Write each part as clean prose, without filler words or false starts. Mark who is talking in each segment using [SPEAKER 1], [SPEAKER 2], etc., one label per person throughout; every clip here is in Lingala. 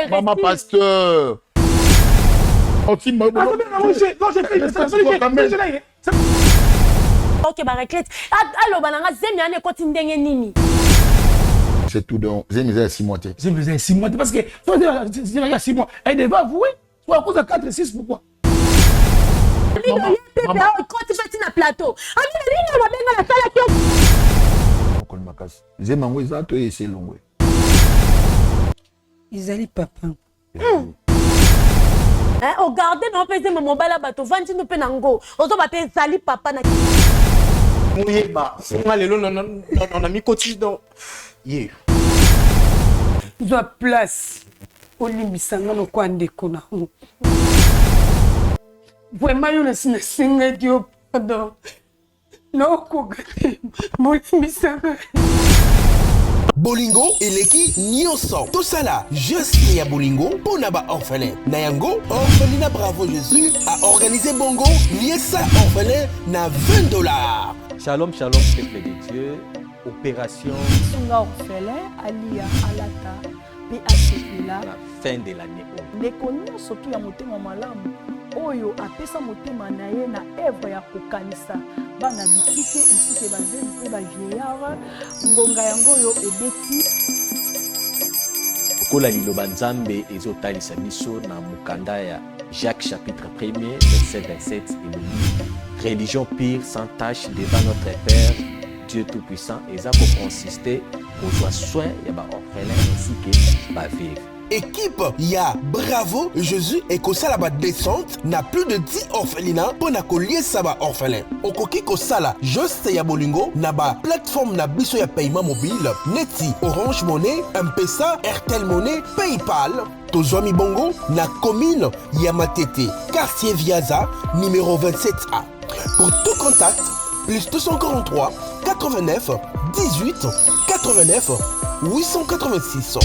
[SPEAKER 1] Maman pasteur. C'est tout donc. J'ai 6 mois.
[SPEAKER 2] J'ai 6 mois parce que toi, il y a 6 mois. Elle devait avouer. Soit à cause de 4 et 6, pourquoi?
[SPEAKER 3] Izali papa.
[SPEAKER 4] Regardez, non, pas mon mobile à bateau. 20 nous penango. On doit appeler Zali papa.
[SPEAKER 5] Oui, bah, on a mis côté dans. Yeah.
[SPEAKER 3] Il doit place. Au limisanga no kwande kona. Vraiment, on a singa dio pardon. No kogate. Mon limisanga.
[SPEAKER 6] Bolingo eleki nyonso tosala juste ya bolingo pona ba orphelin na yango orphelinat Bravo Jésus a organisé bongo liesa orphelin na $20.
[SPEAKER 7] Shalom shalom peuple de Dieu, opération
[SPEAKER 8] Sunga orphelin alia alata PACPLA
[SPEAKER 7] la fin de l'année.
[SPEAKER 8] Ndeko nyonso tu ya motema malamu oyo apesa motema na ye na œuvre ya kokanisa bana bitike ainsi que bazeli pe ba vieillard ngonga yango yo ebeti
[SPEAKER 7] Okola liloba nzambe ezotalisa biso na mukanda ya Jacques chapitre 1er verset 27 et religion pure sans tache devant notre Père Dieu tout-puissant et ça pour consister au soin ya ba orphelin ainsi que ba veuve.
[SPEAKER 6] Équipe ya Bravo Jésus et kosala ba descente na plus de 10 orphelinats pour na kolier sa ba orphelin. Okoki kosala juste ya bolingo na ba plateforme na biso ya paiement mobile neti Orange Money, M-Pesa, Airtel Money, PayPal. Tozwami bongo na commune ya Matete, quartier Viaza, numéro 27A. Pour tout contact, plus 243 89 18 89 886.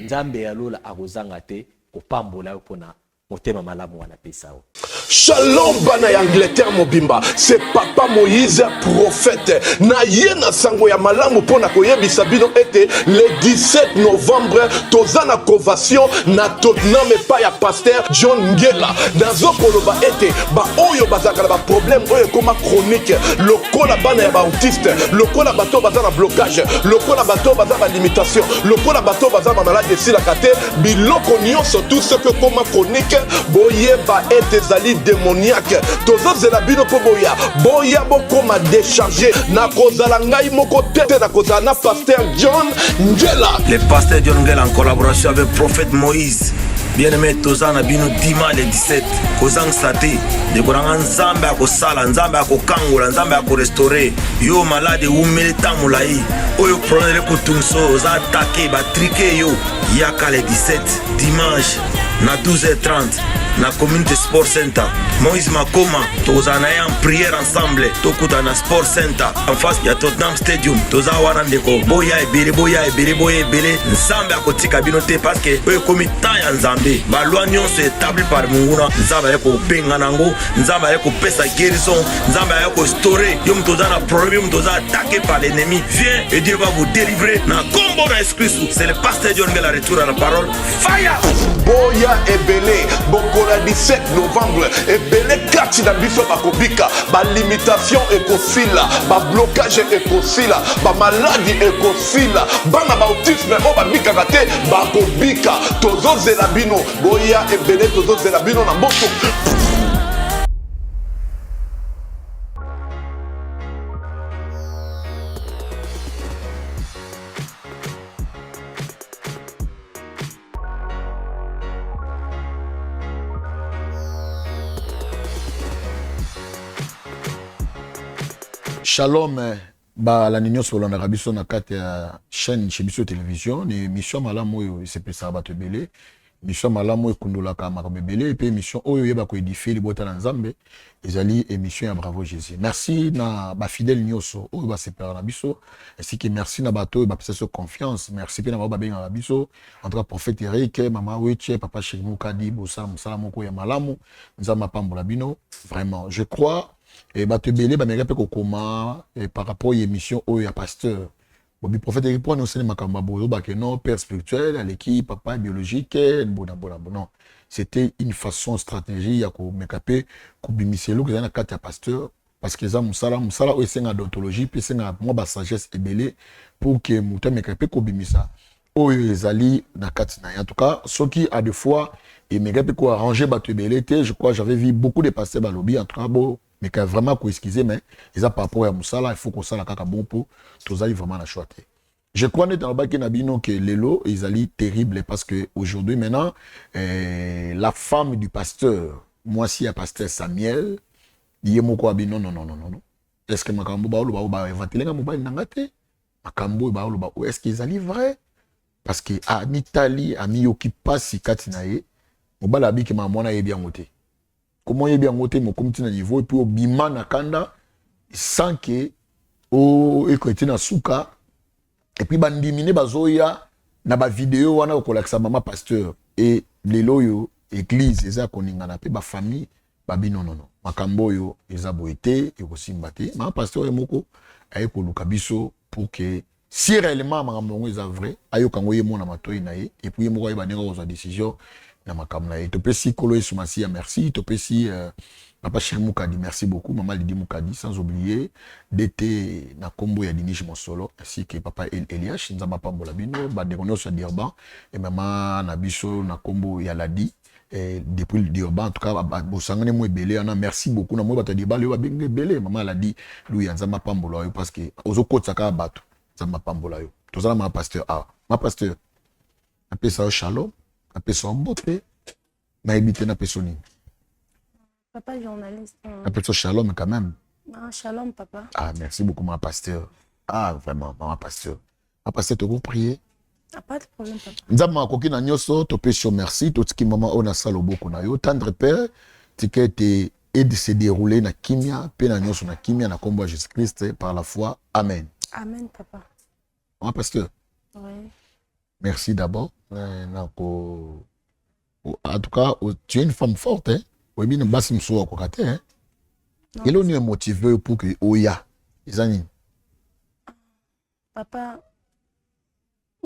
[SPEAKER 7] Nzambe alola akozanga te kopambola yo pona motema malamu wana pesa o.
[SPEAKER 1] Shalom bana ya Angleterre mobimba, c'est papa Moïse prophète. Na yena sango ya malamu pona koyebisa bino ete le 17 novembre tozana convention na Tottenham pa ya pasteur John Ngela. Nazo koloba ete ba oyo bazaka ba problème oyo koma chronique, lokola bana ya ba autiste, lokola bato bazana blocage, lokola bato bazana limitation, lokola bato bazana maladie sila kate, biloko nyonso tout ce que koma chronique boye ba ete zali démoniaque. Tozo zela bino po boya boya bokoma décharger na kozala ngai moko tete na kozala na pasteur John Ngela.
[SPEAKER 9] Le pasteur John Ngela en collaboration avec prophète Moïse. Bien-aimé tozana bino dimanche le 17 kozang sate de koranga nzambe akosala nzambe akokangola nzambe akorestaurer yo malade umele tamulai oyo problème kutunso za attaquer ba triquer yo yaka le 17 dimanche na 12h30 na community sport center Moïse Makoma tozana en prière ensemble tokuta na sport center en face ya Tottenham Stadium toza wana ndeko boya ebele nzambe akotika bino te parce que oyo komi temps ya nzambe balwa nyonso établi par munguna nzambe ayeko benga nango nzambe ayeko pesa guérison nzambe ayeko restaurer yo mtoza na problème mtoza attaqué par l'ennemi viens et Dieu va vous délivrer na combo na Christ. C'est le pasteur John Ngela retour à la parole fire
[SPEAKER 1] boya ebele bokola 17 novembre ebele kati na biso bakobika ba limitation ekosila ba blocage ekosila ba maladie ekosila bana ba autisme o babikaka te bakobika tozozela bino boya ebele tozozela bino na mboso. Shalom, la Nino Solon Arabiso na kati ya chaîne chez Biso Télévision, ni mission malamu c'est pe ça bato belé, mission malamu kundula ka makambe belé et puis mission oyo yeba ko édifier li bota na Nzambe, ezali émission ya Bravo Jésus. Merci na ba fidèle nyoso oyo ba separa na biso, ainsi que merci na bato ba pesa confiance, merci pe na ba benga na biso, entre prophète Eric, maman Weche, papa Shemou Kadi, Bosa Musala moko ya malamu, Nzamba pambola bino, vraiment, je crois
[SPEAKER 2] Et bato belé ba meka pe ko koma par rapport à l'émission au ya pasteur. Bobi prophète il prend aussi makamba bozo ba que non père spirituel à l'équipe papa biologique bona. Non. C'était une façon stratégie ya ko mekape ko bimiselo que na kati ya pasteur parce que ça musala o senga d'ontologie puis senga moi ba sagesse ebelé pour que muta mekape ko bimisa oyo ezali na kati na en tout cas ceux qui a des fois et mekape ko arranger bato ebelé je crois j'avais vu beaucoup de pasteurs balobi en tout cas bon mais quand vraiment ko excuser mais ils a par rapport à musala il faut qu'on sala kaka bon pour tous aller vraiment la choisir. Je crois dans le bac que l'élo ils allaient terrible parce que aujourd'hui maintenant la femme du pasteur moi si un pasteur Samuel il est quoi non est-ce que makambo ba oloba ba ventiler mobile nangate makambo ba oloba est-ce qu'ils allaient vrai parce que à Italie à Miyoki pasi katinaye mobile abi que ma mona bien ngoté comment est bien ngoté mo comme tina niveau et puis au bima na kanda sans que o ekotina suka. Et puis bandimine bazoya na ba vidéo wana ko lakisa mama pasteur et lelo yo église eza koningana pe ba famille babi non makambo yo eza boité et kosimba te mama pasteur emoko ay ko luka biso pour que si réellement makambo eza vrai ayo kango ye mona matoi na ye et puis emoko ba nenga ko décision na makambo na ye to pe si kolo esumasi ya merci to pe si Papa Chéri Moukadi, merci beaucoup. Maman Lydie Moukadi, sans oublier d'été na combo ya Dinish Monsolo, ainsi que Papa Eliash, Nzamba Pambolabino, Baderono sur Dirban, et Maman Nabiso na combo ya Ladi, et depuis le Dirban, en tout cas, Bosangane Moué Belé, merci beaucoup. Na Moué Batadiba, le Wabenge Belé, Maman Ladi, lui, Nzamba Pambolayo, parce que Ozo Kotsaka Bato, Nzamba Pambolayo. Tout ça, ma pasteur, ma pasteur, appelle ça Shalom, appelle ça Mbote, ma habité na Pessoni.
[SPEAKER 3] Papa journaliste.
[SPEAKER 2] Appelle ça Shalom quand même.
[SPEAKER 3] Ah, Shalom, papa.
[SPEAKER 2] Ah, merci beaucoup, ma pasteur. Ah, vraiment, ma pasteur. Ma pasteur, tu peux prier?
[SPEAKER 3] Ah, pas de problème, papa.
[SPEAKER 2] Nzama koki na nyoso, to pe sur merci, tout ce qui maman on a salo beaucoup na yo. Tendre Père, tu que te aide se dérouler na kimia, pe na nyoso na kimia na combo Jésus-Christ par la foi. Amen.
[SPEAKER 3] Amen, papa.
[SPEAKER 2] Ma pasteur.
[SPEAKER 3] Oui.
[SPEAKER 2] Merci d'abord. En tout cas, tu es une femme forte, hein? Oui, bien, basi mso akokate, hein? Quel est motivé pour que Oya, Izani?
[SPEAKER 3] Papa,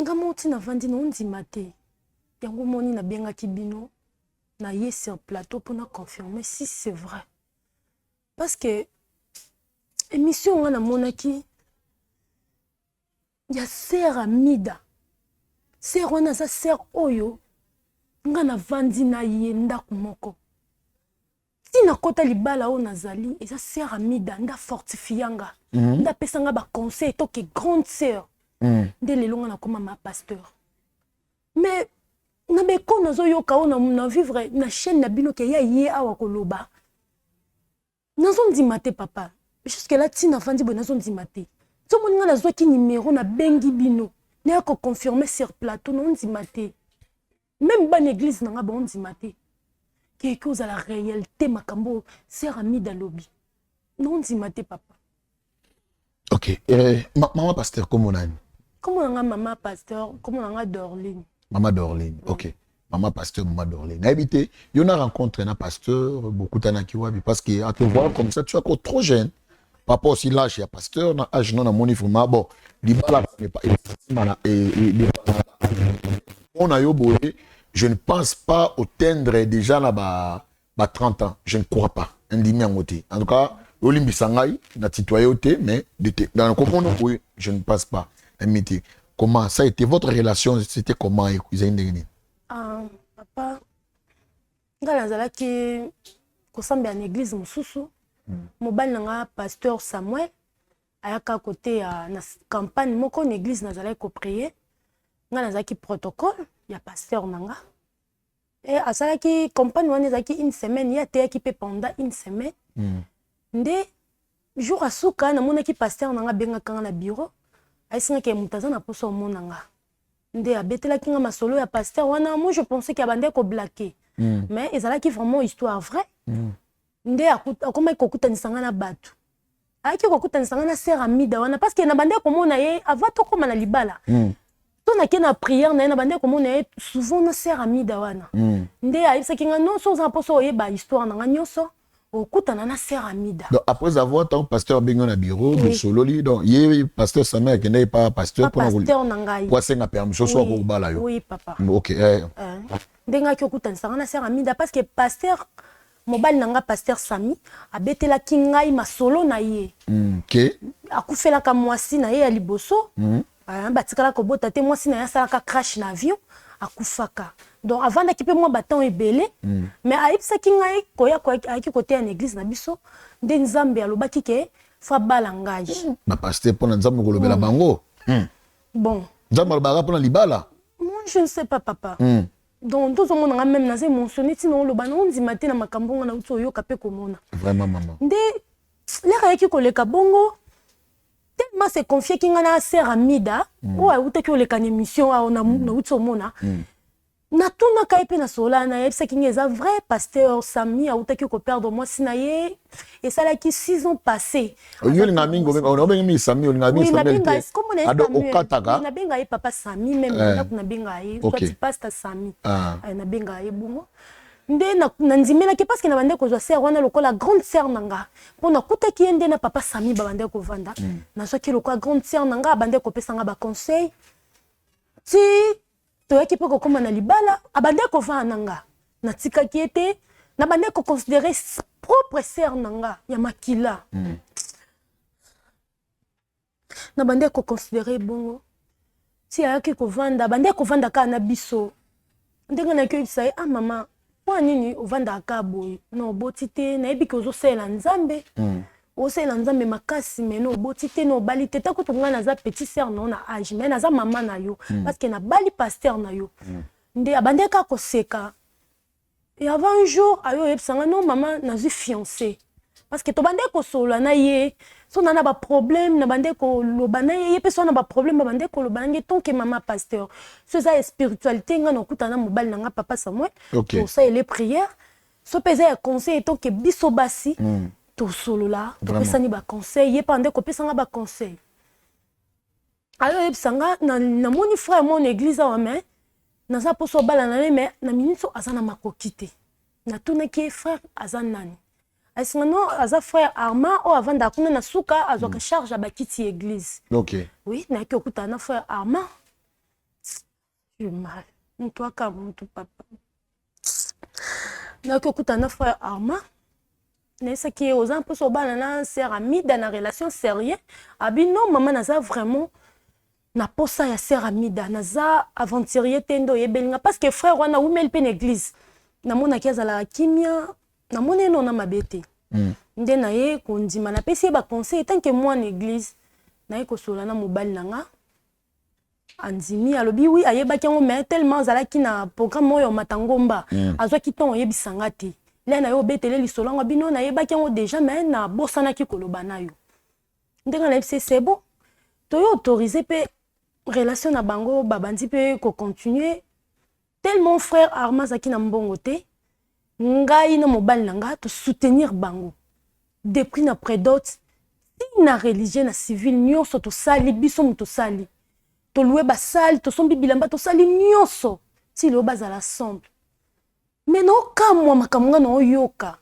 [SPEAKER 3] nga moti na vandi na ondima te. Yango moni na benga kibino na ye sur plateau pour na confirmer si c'est vrai. Parce que émission nga na monaki ya sœur Amida. Sœur wana za sœur oyo nga na vandi na ye ndako moko. Si na kota libala o nazali eza sœur Amida nda fortifianga. Nda pesanga ba conseil to que grande sœur. Nde lelo nga na koma ma pasteur. Mais na beko nazo yoka o na vivre na chaîne na bino ke ya ye awa koloba. Nazo ndima te papa. Jusque là ti na vandi bo nazo ndima te. To moninga na zo ki numéro na bengi bino. Ne ko confirmer sur plateau non ndima te. Même ban église na nga bon ndima te. Quelque chose à la réalité makambo sœur Amida lobby. Non ndima te papa.
[SPEAKER 2] OK. Maman pasteur comment on a?
[SPEAKER 3] Comment on a maman pasteur, comment on a Dorline.
[SPEAKER 2] Maman Dorline. OK. Maman pasteur, maman Dorline. Habité, il y en a rencontré un pasteur, beaucoup d'anakiwabi parce que à te voir comme ça tu es encore trop jeune. Papa aussi l'âge il y a pasteur, na âge non na mon niveau bon, libala n'est pas on a yo boé. Je ne pense pas atteindre déjà là-bas 30 ans. Je ne crois pas. En tout cas, Olimbi Sangai, na citoyenneté, mais dans le comprendre, oui, je ne pense pas. Comment ça a été votre relation? C'était comment?
[SPEAKER 3] Papa, ngala ki kosambe en église mususu. Mobile nga pasteur Samuel ayaka côté na campagne moko en église nazala ko prier. Ngala zaki protocole. Il y a pasteur nanga et à ça qui compagne on est une semaine il y a té qui peut pendant une semaine ndé jour à souka na mona qui pasteur nanga benga kanga na bureau aisinga ke mutaza na poso monanga ndé abetela kinga masolo ya pasteur wana moi je pensais qu'il y a bandé ko blaquer mais ezala qui vraiment histoire vraie ndé akoma ko kutanisanga na batu aki ko kutanisanga na sœur Amida wana parce que na bandé ko mona ye avant to koma na libala on a qu'une prière na bande comme on est souvent na sœur Amida wana ndé aïe ça kinga non sans aposo e ba histoire na nyoso okutana na sœur Amida.
[SPEAKER 2] Donc après avoir tant pasteur bengo na bureau de sololi donc yé pasteur Samuel qui n'est pas pasteur
[SPEAKER 3] pour pasteur nangai.
[SPEAKER 2] Pour senga permission soit ko bala yo.
[SPEAKER 3] Oui papa.
[SPEAKER 2] OK.
[SPEAKER 3] Ndenga ki okutana sanga na sœur Amida parce que pasteur mobali nanga pasteur Sami abetela kingai masolo na ye.
[SPEAKER 2] OK.
[SPEAKER 3] Akufela ka mwasi na ye ya liboso. Batikala ko bota te mwasi na ya sala ka crash na avion akufaka. Donc avant d'équiper moi bâton et belé mais aïpsa kingai koya ki côté en église na biso nde nzambe alobaki ke fa balangai
[SPEAKER 2] na pasteur pona nzambe ko lobela bango
[SPEAKER 3] bon
[SPEAKER 2] nzambe alobaka pona libala
[SPEAKER 3] moi je ne sais pas papa donc tout le monde a même nazé mentionné tino lobana on dit matin na makambo na uto yo kapé komona
[SPEAKER 2] vraiment maman
[SPEAKER 3] nde lera yaki koleka bongo tellement c'est confié kinga na sœur Amida o ayuta ki oleka émission na uto mona na tuna kai pe na sola na yebisa kinga eza vrai pasteur Sami autaki ko perdre moi sinaye et ça là qui 6 ans passés
[SPEAKER 2] yo linga mingo on benga mi Sami on linga mi Sami ado okataka
[SPEAKER 3] na benga ye papa Sami même na benga ye toi tu pasteur Sami na benga ye bongo nde na ndimela ke parce que na bande ko zo sœur wana lokola grande sœur nanga pona kutaki ende na papa Sami ba bande ko vanda na so ki lokola grande sœur nanga bande ko pesa nga ba conseil si toyaki pe kokoma na libala abande kova nanga na tikaki ete na bande ko considérer propre sœur nanga ya makila na bande ko considérer bongo si ayaki kovanda bande kovanda ka na biso ndenge na kyo sai mama kwa nini ovanda ka boy no botite na ebi ko zo sela nzambe osela nzambe makasi mais no botite no bali teta ko tunga na za petit sœur non na âge mais na za maman na yo parce que na bali pasteur na yo nde abande ka ko seka et avant un jour ayo yebsanga non maman na zu fiancé parce que to bande ko solo na ye so na ba problème na bande ko lobana ye pe so na ba problème ba bande ko lobana nge tant que maman pasteur so za spiritualité nga no kutana mobali na nga papa Samuel pour ça les prières so pesa ya conseil tant que biso basi to solo là to pesa ni ba conseil ye pande ko pesa nga ba conseil ayo yebsanga na moni frère mon église wa mais na za poso bala na mais na minute azana makokite na tuna ki frère azanani est-ce non aza frère Armand ou avant d'akuna na suka azoka charge abakiti église
[SPEAKER 2] OK
[SPEAKER 3] oui na ki okuta na frère Armand je mal toi comme tout papa na ki okuta na frère Armand na ça qui aux un peu so bala na sœur Amida na relation sérieuse abi non maman na za vraiment na posa ya sœur Amida na za aventurier tendo yebelinga parce que frère wana umel pe église na mona kiazala kimia na mona no na mabete nde na ye kondima na pesi ba conseil tant que moi en église na ye ko sola na mobali nanga andimi alobi oui ayeba kiango mais tellement zala ki na programme oyo matangomba azwa kiton yebisanga te le na yo betele lisolanga bino na yeba kiango déjà mais na bosana ki koloba na yo ndenga na c'est bon to yo autorisé pe relation na bango babandi pe ko continuer tellement frère Armand zaki na mbongo te ngai na mobali nanga to soutenir bango depuis na prédote na religieux na civil nyonso to sali biso muto sali to louer ba sali to sombi bilamba to sali nyonso ti lo bazala ensemble mais no kamwa makamwa no yoka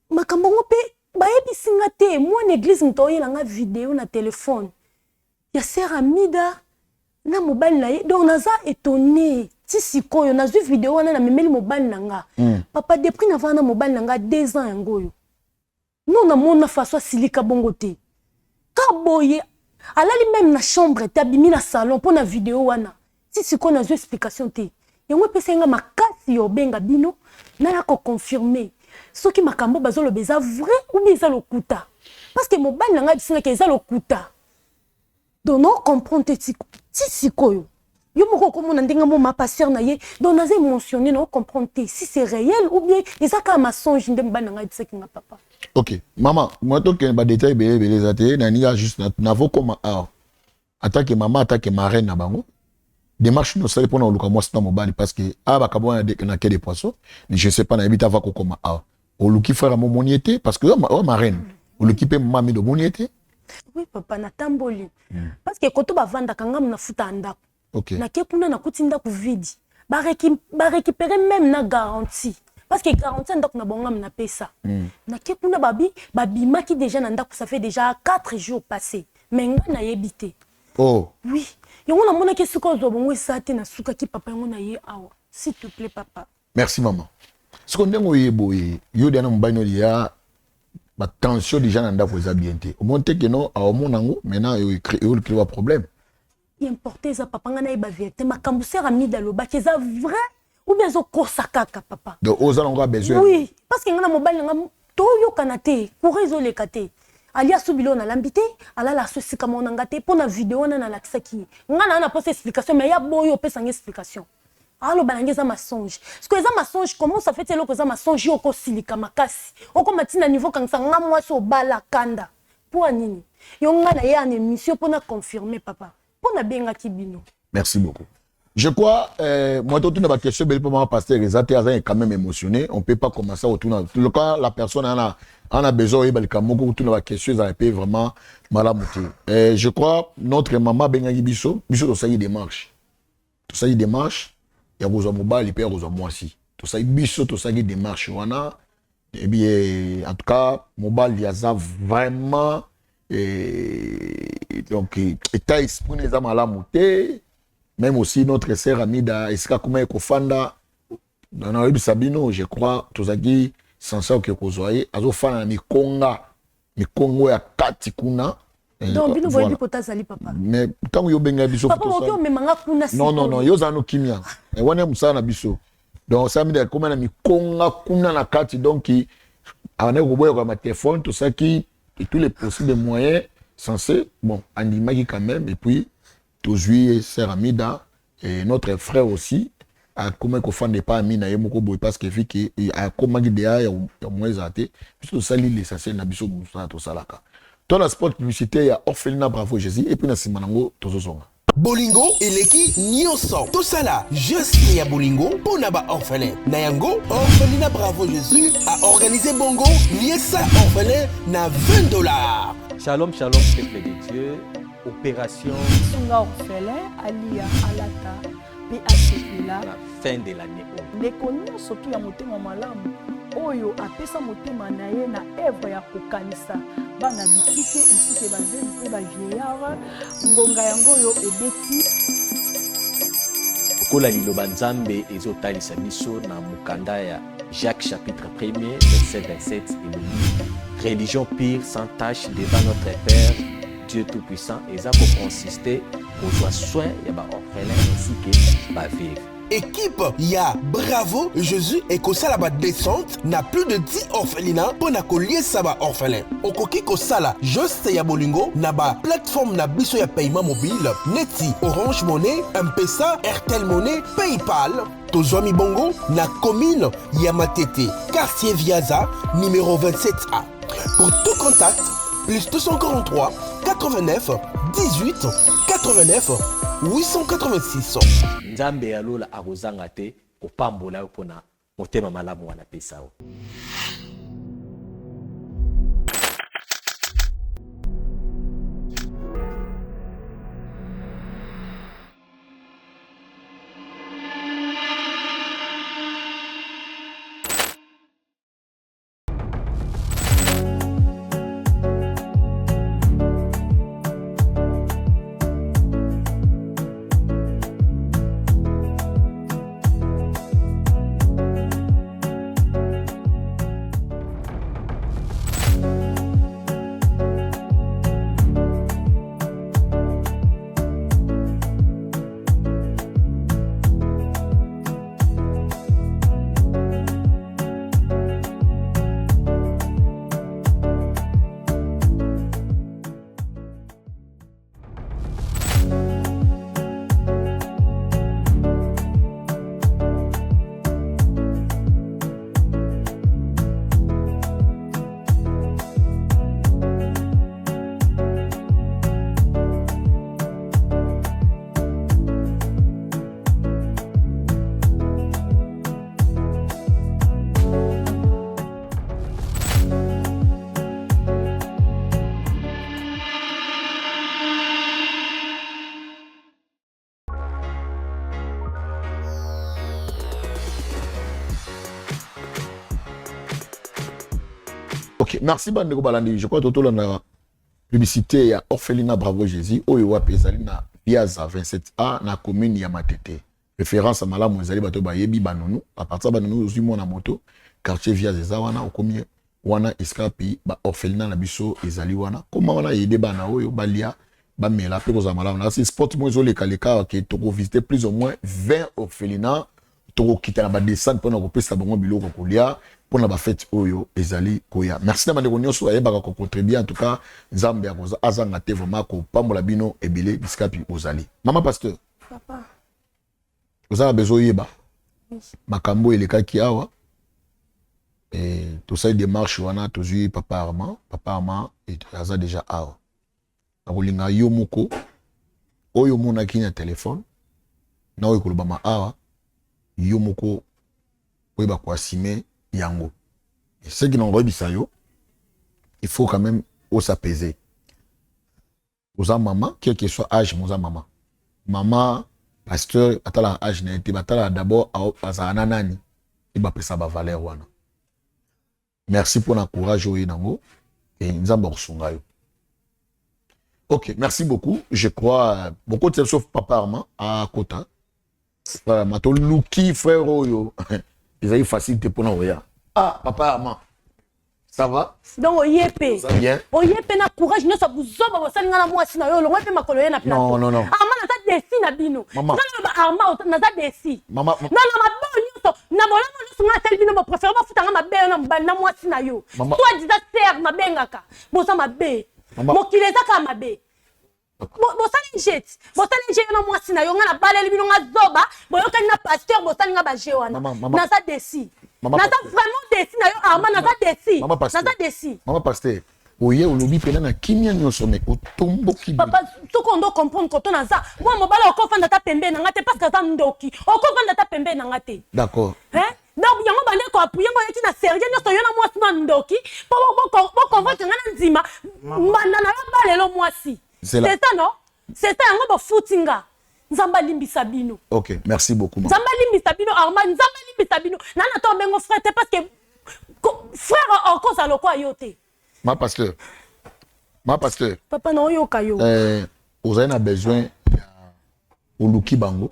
[SPEAKER 3] makambo ngope bayebisinga te moi na église muto yelanga vidéo na téléphone ya sœur Amida na mobali na ye donc naza étonné ti sikoyo nazwi vidéo wana na memeli mobali nanga papa depuis na vana mobali nanga 2 ans yangoyo non na mona façon silika bongo te kaboye alali même na chambre te abimi na salon pour na vidéo wana ti sikoyo nazwi explication te yango pesenga makasi yo benga bino na ya ko confirmer soki makambo bazolo beza vrai ou bien ça lokuta parce que mobali nanga bisinga ke za lokuta donc non comprendre ti sikoyo yo moko komona ndenga mo ma pasteur na ye donc naze mentionné non comprendre si c'est réel ou bien ezaka mensonge ndem bana nga bisaki nga papa.
[SPEAKER 2] OK maman moi to ke ba détail belé zate na ni juste na vo comme attaque maman attaque marraine na bango démarche no sale pona oluka moi c'est mobali parce que ba kabona na quel des poissons je sais pas na habita va ko comme oluki frère mo moniété parce que marraine oluki pe mami do moniété.
[SPEAKER 3] Oui papa na tamboli parce que koto ba vanda kanga na futa ndako.
[SPEAKER 2] OK.
[SPEAKER 3] Na ke kuna na kutinda ku vidi ba récupérer même na garantie parce que 45 ndako na bonga na pesa na ke kuna babimaki déjà na ndako, ça fait déjà 4 jours passés mais nga na yebité.
[SPEAKER 2] Oh
[SPEAKER 3] oui yango na mona ke siko zo bongo esate na suka ki papa yango na ye awa, s'il te plaît papa.
[SPEAKER 2] Merci maman. Ce qu'on dengo yeboye yo dana mbano ya ba tension déjà na ndako za bien te. Au monte que non a mon nango maintenant yo créer le problème.
[SPEAKER 3] Importé za papa nga na ye ba vérité makambo sera mi dans le bac ça vrai ou bien zo kosa kaka papa.
[SPEAKER 2] Donc aux allons avoir besoin.
[SPEAKER 3] Oui, parce que nga na mobile nga to yo kanate, courez zo le kate. Alia subilo na lambité, ala la sosi kama on ngate pour na vidéo na la kisaki. Nga na poste explication mais ya boyo pesa une explication. Alors balangeza mensonge. Parce que ça mensonge comment ça fait lo que ça mensonge oko silika makasi. Oko matina niveau quand ça nga moi so bala kanda. Pour nini? Yo nga na ya une émission pour na confirmer papa. Pour na benga kibino.
[SPEAKER 2] Merci beaucoup. Je crois, moi, tout une question, mais pour moi, pasteur, les athées est quand même émotionné. On ne peut pas commencer à retourner. Tout le cas, la personne en a besoin, il y a une question, ça peut vraiment mal amouter. Je crois, notre maman, Benagi Bisso, Bisso, tout ça, il démarche. Tout ça, il démarche. Il y a Rosa Mobile, il peut y avoir moi aussi. Tout ça, Bisso, tout ça, il démarche. Eh bien, en tout cas, Mobile, il y a ça vraiment. Donc, état esprit, les âmes à la montée. Même aussi notre sœur Amida, Eska Kuma Ekofanda, dans le Sabino, je crois, tout ça qui sans ça que vous voyez, Azofana Mikonga, Mikongo ya Katikuna.
[SPEAKER 3] Donc, vous voyez du potazali papa.
[SPEAKER 2] Mais tant que vous avez biso.
[SPEAKER 3] Papa, vous avez manga kuna.
[SPEAKER 2] Non, yo zano kimia. Et on aime ça na biso. Donc, ça me dit comment na Mikonga kuna na Kati, donc qui a un robot comme un téléphone, tout ça qui, et tous les possibles moyens censés, bon, animagi quand même, et puis. Tozui, sœur Amida, et notre frère aussi, a comment qu'on fait pas Amina et Moko Boy parce que vu qu'il a comment il y a moins athée, puisque ça l'essentiel n'a biso Moussa to salaka. Dans la sport publicité, il y a Orphelinat Bravo Jésus et puis na Simanango Tozosonga.
[SPEAKER 6] Bolingo eleki nyonso tosala juste ya bolingo pona ba orphelin na yango Orphelinat Bravo Jésus a organisé bongo liesa orphelin na $20.
[SPEAKER 7] Shalom, shalom, peuple de Dieu. Opération
[SPEAKER 8] Sunga orphelin alia alata PHPLA
[SPEAKER 7] la fin de l'année.
[SPEAKER 8] Ndeko nyonso tu ya motema malamu oyo apesa motema na ye na œuvre ya kokanisa bana bitike ainsi que bazeli pe ba vieillard ngonga yango yo ebeti
[SPEAKER 7] Okola liloba nzambe ezotalisa biso na mukanda ya Jacques chapitre 1er verset 27 et religion pure sans tache devant notre Père Dieu Tout-Puissant, et ça pour consister aux soins et orphelins ainsi que ma veuve.
[SPEAKER 6] Équipe ya Bravo Jésus et Kosala ba descente na plus de 10 orphelinats pour na collier ça ba orphelin. Okoki Kosala juste ya bolingo na ba plateforme na biso ya paiement mobile Neti, Orange Money, M-Pesa, Airtel Money, PayPal. Tozomi Bongo na commune ya Matete, quartier Viaza, numéro 27A. Pour tout contact, plus 243 89 18 89 886.
[SPEAKER 7] Nzambe alola akozanga te kopambola yo pona motema malamu wana pesa o.
[SPEAKER 2] Ok, merci Bandeko Balandi. Je crois que tout la publicité à Orphelinat Bravo Jésus, Oyo Pézalina, Piazza 27A, na commune Yamatete. Référence à Malamu Zali Bato Bayebi Banonou, à partir de Banonou, aussi mon moto, quartier via Zezawana, au combien, Wana Escapi, ba Orphelinat Nabiso, Ezali Wana. Comment on a aidé Bana Oyo, Balia, Bamela, Péroza Malamu. C'est sport, moi, les Kaleka, qui est visité plus ou moins 20 orphelinats. Toko kita na ba descendre pour na kopesa bango biloko kolia pour na ba fête oyo ezali koya. Merci na bandeko nyonso ayeba ko contribuer en tout cas Nzambe akoza azanga te vraiment ko pambola bino ebele biskapi ozali. Maman pasteur.
[SPEAKER 3] Papa.
[SPEAKER 2] Ozala bezo yeba. Makambo elekaki awa. Et tout ça démarche wana tozui papa Armand et aza déjà awa. Akolinga yo moko oyo mona kina téléphone. Na oyo kolobama awa. Yomoko weba kwa sime yango. Et ce qui n'en rebisa yo, il faut quand même s'apaiser. Oza maman, quel que soit âge, moza maman. Maman, pasteur, atala âge n'a été, atala d'abord à ananani, il va pesa ba valeur wana. Merci pour le courage au nango et nzamba osunga yo. Ok, merci beaucoup. Je crois beaucoup de sauf papa Armand à Kota. Voilà, mato luki frère oyo. Ils ont eu facilité pour nous. Ah, papa Armand. Ça va?
[SPEAKER 4] Donc oyepe.
[SPEAKER 2] Ça va bien?
[SPEAKER 4] Oyepe na courage ne sa buzoba wasali ngana mwasi na yo longo pe makolo na plateau.
[SPEAKER 2] Non.
[SPEAKER 4] Armand na ta desi na bino.
[SPEAKER 2] Maman.
[SPEAKER 4] Na Armand na ta desi.
[SPEAKER 2] Maman.
[SPEAKER 4] Non, mabao nyonso. Na bolamo nyonso nga tel bino mo préfère ba futa nga mabe na mbana mwasi na yo. Toi disa serre mabengaka. Bosa mabe. Mokileza ka mabe. Bosali jet na mwasi na yo nga na baleli bino nga zoba boyokani na pasteur bosali nga baje wana na sa desi na sa vraiment desi na yo Armand na sa desi na sa desi
[SPEAKER 2] maman pasteur oye olobi pena na kimia nyonso me otomboki
[SPEAKER 4] papa soko ndo comprendre ko to na za moi mobala okofanda ta pembe na ngate parce que za ndoki okofanda ta pembe na ngate
[SPEAKER 2] d'accord
[SPEAKER 4] donc yango bande ko appuyer ngo yaki na serge nyonso yo na mwasi na ndoki po convaincre nga na nzima mbanda na yo balelo mwasi. C'est ça, non? C'est ça, on va foutinga. Nzamba limbi sabino.
[SPEAKER 2] Ok, merci beaucoup.
[SPEAKER 4] Nzamba limbi sabino, Armand, Nzamba limbi sabino. Nana to bengo frère, parce que frère en cause à l'oko ayote.
[SPEAKER 2] Ma pasteur.
[SPEAKER 3] Papa non yo kayo.
[SPEAKER 2] Vous avez besoin oluki bango.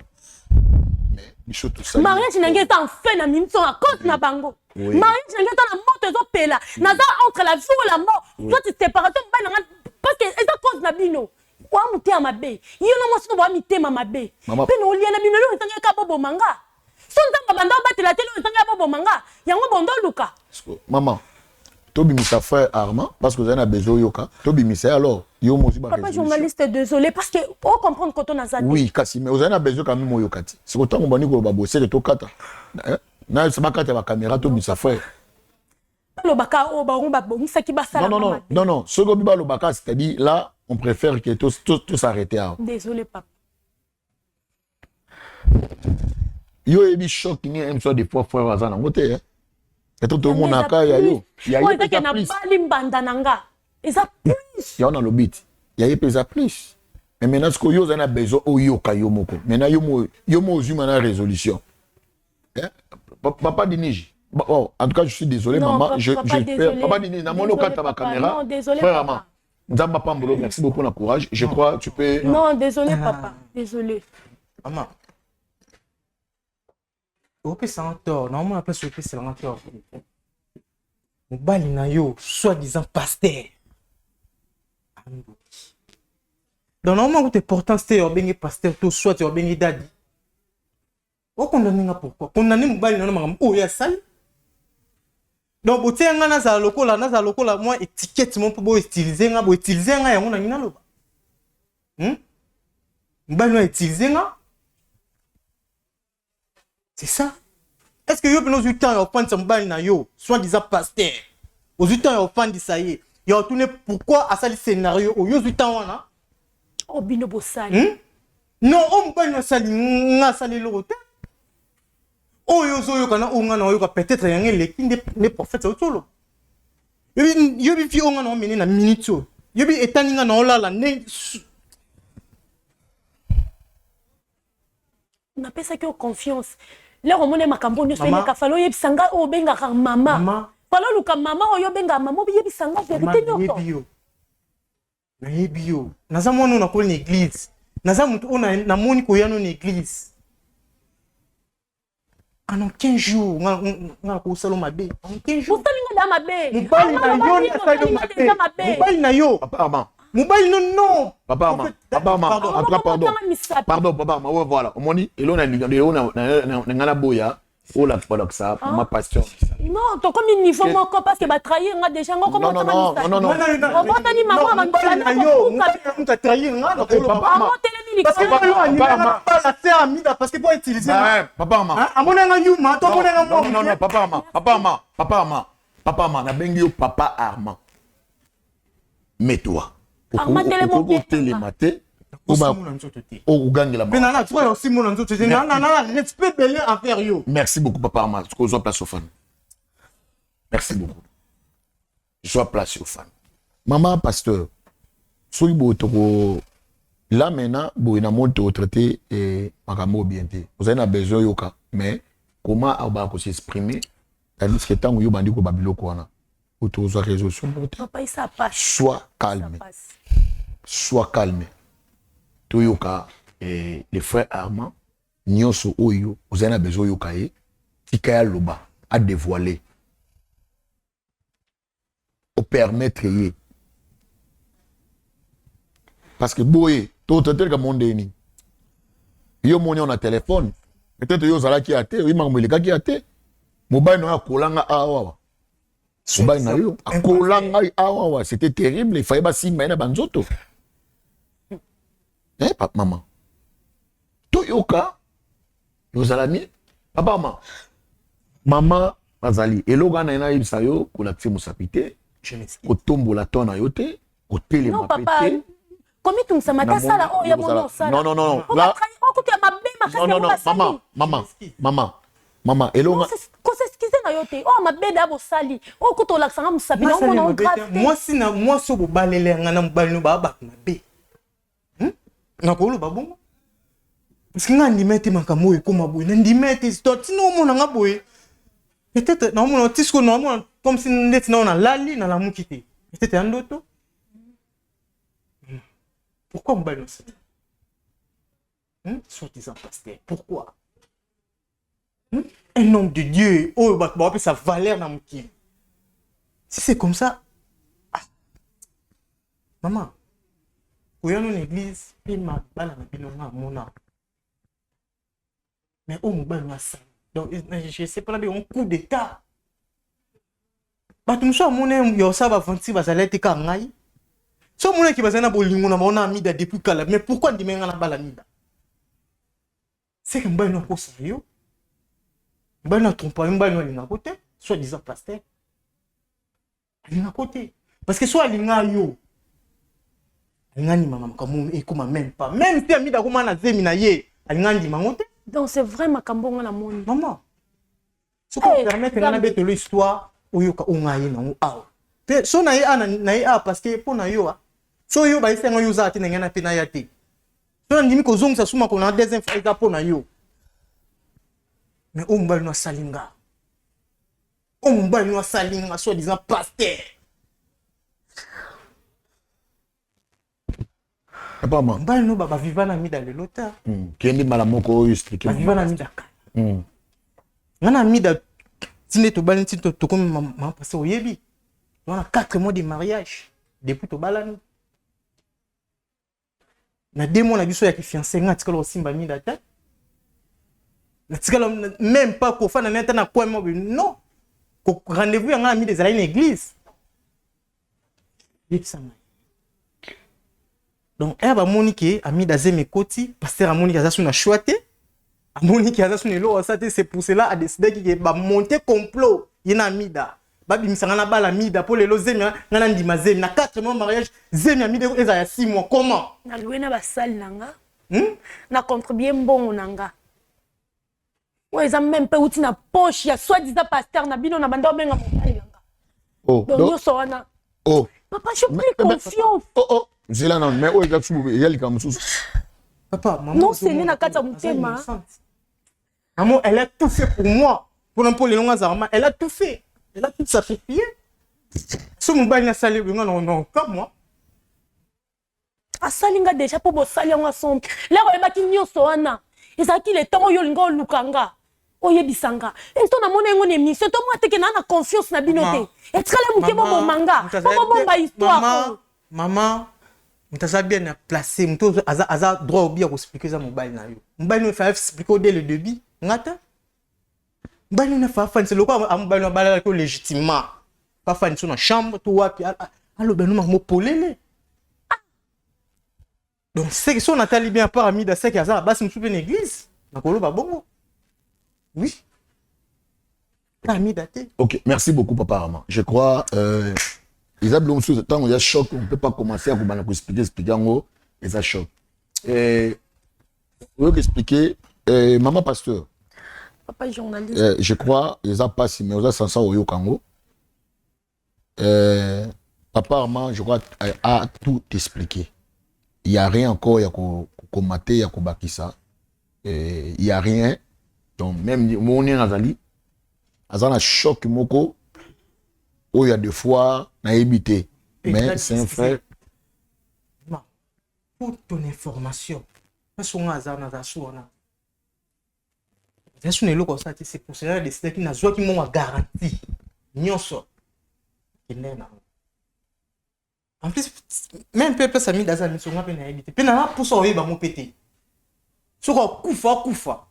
[SPEAKER 2] Mais biso tout ça.
[SPEAKER 4] Mariage n'engage en fait na minso à cause na bango. Mariage n'engage na mort zo pela. Naza entre la vie et la mort. Toi tu séparation ba na parce que c'est cause na bino wa muté amabe yino mo sino wa mitema mabe pe no liena bino lo ntanga ka bobo manga so ntanga banda batela telo ntanga bobo manga yango bondo luka
[SPEAKER 2] maman tobi misa frère Armand parce que vous avez besoin yoka tobi misa alors yo mo ziba
[SPEAKER 3] papa journaliste désolé parce que on comprendre quand on a ça
[SPEAKER 2] oui kasi mais vous avez besoin quand même yokati c'est autant on bani ko ba bosser to kata na ça ba kata ba caméra tobi misa frère.
[SPEAKER 3] Non,
[SPEAKER 2] ce que c'est-à-dire là, on préfère que tout s'arrête.
[SPEAKER 3] Désolé, papa.
[SPEAKER 2] Yo ebi choc ni même soit des fois frère azana moté et tout le monde a ka ya yo ya
[SPEAKER 4] yo plus
[SPEAKER 2] ya on a le beat ya yo pesa plus mais maintenant ce que yo a besoin o yo ka yo moko maintenant yo mo zuma na résolution papa Diniji. Bon, en tout cas, je suis désolé,
[SPEAKER 3] non,
[SPEAKER 2] maman.
[SPEAKER 3] Papa
[SPEAKER 2] Dini, na mono quand ma caméra.
[SPEAKER 3] Non, désolé,
[SPEAKER 2] frère,
[SPEAKER 3] papa.
[SPEAKER 2] Nzamba Pambolo, merci beaucoup pour le courage. Je crois tu peux.
[SPEAKER 3] Non, désolé, papa. Désolé.
[SPEAKER 5] Maman. Au pire, c'est un tort. Normalement, après, c'est un tort. Mon bali na yo, soi-disant pasteur. Donc, normalement, tu es portant, c'est un pasteur, tout soit tu es un daddy. On condamne pourquoi? Condamner mon bali na yo, oh, il y a ça. Donc, vous avez un local, moi, étiquette, mon pour utiliser, utiliser, on a une loba. Vous utiliser, c'est ça. Est-ce que vous avez 8 ans, vous avez un yo, soit-disant pasteur, aux 8 ans, vous avez ça y est, vous avez tourné pourquoi à ça le scénario, aux 8 ans,
[SPEAKER 3] oh, bino bosali.
[SPEAKER 5] Non, on va pas sali l'autre. Oh yo kana onga na yo ka peut-être yange les prophètes autolo yobi fi onga na meni na minute yobi etaninga na olala ne
[SPEAKER 3] na pesa que confiance là on mone makambo nyo so ka falo yebisanga o benga ka mama
[SPEAKER 4] palo luka mama oyo benga mama biyebisa nga vérité nyoko
[SPEAKER 5] nayebi yo naza mwana na koli na église naza mutu ona na moni ko yano na église en 15 jours nga ko salo mabe en 15 jours
[SPEAKER 4] musalinga da mabe
[SPEAKER 5] mubali na yo na salo mabe mubali na yo
[SPEAKER 2] papa
[SPEAKER 5] mubali non
[SPEAKER 2] papa pardon papa ouais voilà omoni elo na ngana boya ou la ça ma passion
[SPEAKER 4] non to comme niveau moko parce que ba trahir nga déjà nga comment
[SPEAKER 2] non
[SPEAKER 4] obotani mama
[SPEAKER 5] na yo muta trahir nga na kolo
[SPEAKER 2] papa
[SPEAKER 5] parce que pas la amida parce que pour utiliser
[SPEAKER 2] papa ma
[SPEAKER 5] amona nga yuma to amona nga
[SPEAKER 2] non papa ma na bengi yo papa Armand mais toi au télématé au gang la
[SPEAKER 5] respect belé envers yo.
[SPEAKER 2] Merci beaucoup papa Armand. Tu sois place au fan. Merci beaucoup. Je sois place au fan. Maman pasteur. Soy bo là maintenant bo ina monte au traité et makambo bien té. Vous avez besoin yoka mais comment aba ko s'exprimer tandis que tant yo bandi ko babilo ko na. Autour de résolution.
[SPEAKER 4] Papa ça passe.
[SPEAKER 2] Sois calme. Sois calme. Toyoka et les frères Armand nyonso oyo vous avez besoin yoka e tikaya loba à dévoiler au permettre ye parce que boye to tel ka monde ni yo moni on a téléphone peut-être yo zala ki ate oui mango ileka ki ate mobile no akolanga awa mobile na yo akolanga awa c'était terrible il fallait ba simba na banzoto. Papa, maman. Toyoka, vous allez papa, maman. Maman, Azali, et l'oga na ibisa yo, ko la tse musapite, ko tombo la tona yote, ko télé
[SPEAKER 4] non, papa, comme tu m'as mata sala, oh, ya mon sala.
[SPEAKER 2] Non. Là, maman, et l'oga.
[SPEAKER 4] Ko s'excuser na yote, oh, ma bébé d'abo sali, oh, ko to la sanga musapite, oh, mon grave.
[SPEAKER 5] Moi, so bo balele ngana mbali no ba ba na be. Nakolo babongo parce que nga ndimete makambo ekoma boye na ndimete tino mona nga boye peut-être na mona tisco na mona comme si ndeti na ona lali na la mukite peut-être andoto pourquoi mbali no ça soi-disant pasteur pourquoi un homme de Dieu oh ba ba sa valeur na mukite si c'est comme ça maman oyano na église pe ma bala na bino na mona mais on mobile na ça donc je sais pas un coup d'état bato mso amone yo sa ba vanti bazala te ka ngai so mona ki bazana bolingo na mona amida depuis kala mais pourquoi ndimenga na bala mida c'est que mbali na posa yo mbali na trompa mbali na linga côté soit disant pasteur linga côté parce que soit linga yo ngani mama kamu ekoma même pas même si amida ko mana zemi na ye ngandi mangote
[SPEAKER 4] donc c'est vrai makambo ngana moni
[SPEAKER 5] maman ce qu'on permettre ngana beto l'histoire oyoka ongaye na aw te so na ye ana na ye a parce que pour na yo so yo ba isenga yo za tina ngana pe na ya te so ndimi ko zonga suma ko na deuxième fois pour na yo mais on mbali no salinga on mbali no salinga soit disant pasteur.
[SPEAKER 2] Papa, maman.
[SPEAKER 5] Mbali no baba vivana mida le lota.
[SPEAKER 2] Kendi mala moko expliquer.
[SPEAKER 5] Vivana mida ka. Ngana mida tine to bali tine to comme maman passé au yebi. On a 4 mois de mariage depuis to balani. Na 2 mois na biso ya ki fiancé ngati kala osimba mida ta. Na tikala même pas ko fana neta na kwa mo non. Ko rendez-vous ya ngana mida zala une église. Yipsanga. Donc, elle va moniquer, ami d'Azeme Koti, pasteur a moniqué à ça, choité. A moniqué à ça, c'est pour cela a décidé qu'il va monter complot. Il y a un mida. Babi misangana bala mida pour les lozemi, nana ndima zemi, na 4 mois de mariage, zemi a mida, il y a 6 mois. Comment?
[SPEAKER 4] Na loué na basal nanga. Na contribué bon nanga. Ouais, ils ont même pas outil na poche, il y a soi-disant pasteur na bino na bando benga mobali nanga.
[SPEAKER 2] Oh,
[SPEAKER 4] donc yo so wana.
[SPEAKER 2] Oh.
[SPEAKER 4] Papa, je prie confiance.
[SPEAKER 2] Oh. Zela non, mais où est-ce que tu es comme ça?
[SPEAKER 5] Papa, maman.
[SPEAKER 4] Non, c'est Nina Kata Moutema.
[SPEAKER 5] Maman, elle a tout fait pour moi. Pour les longs armes, elle a tout fait. Elle a pu sacrifier. Si mon bail n'a salé, non, comme moi.
[SPEAKER 4] asalinga déjà po bosali yango asombe lero yebaki nyonso wana ezalaki le temps oyo olinga olukanga oyebisanga nto namona yango na émission tomwa teke na confiance na bino te etikala moke bobomanga bobomba histoire
[SPEAKER 5] mama mutaza bien na placé muto aza droit obia ko expliquer ça mobile na yo mobile no fa expliquer dès le début ngata mobile no fa fan c'est le quoi mobile no bala ko légitimement pas fan sur na chambre to wapi allo ben no mo polele. Donc, c'est que si on a talibé bien part ami c'est que ça bas une soupe une église. Nakolo ba bongo. Oui. Ami daté.
[SPEAKER 2] OK, merci beaucoup papa Armand. Je crois ils ont ce temps il y a choc, on peut pas commencer à vous expliquer en haut, ils ont choc. Et vous expliquer maman pasteur.
[SPEAKER 4] Papa journaliste.
[SPEAKER 2] Je crois ils ont pas si mais ils ont sans ça au Congo. Papa Armand, je crois a tout expliqué. Il n'y a rien encore, il y a Komate, il y a Kobakisa. Il n'y a rien. Donc, même mon Nazali, Azana choc moko, où il y a des fois, n'a évité. Mais c'est un frère.
[SPEAKER 5] Pour ton information, parce qu'on a Azana Zasouana. C'est pour cela que c'est une joie qui m'a garanti. Nyonso. En plus, même peuple s'est mis dans la mission, on a peine à éviter. Puis, on a pour sauver, mon pété. Sur un koufa.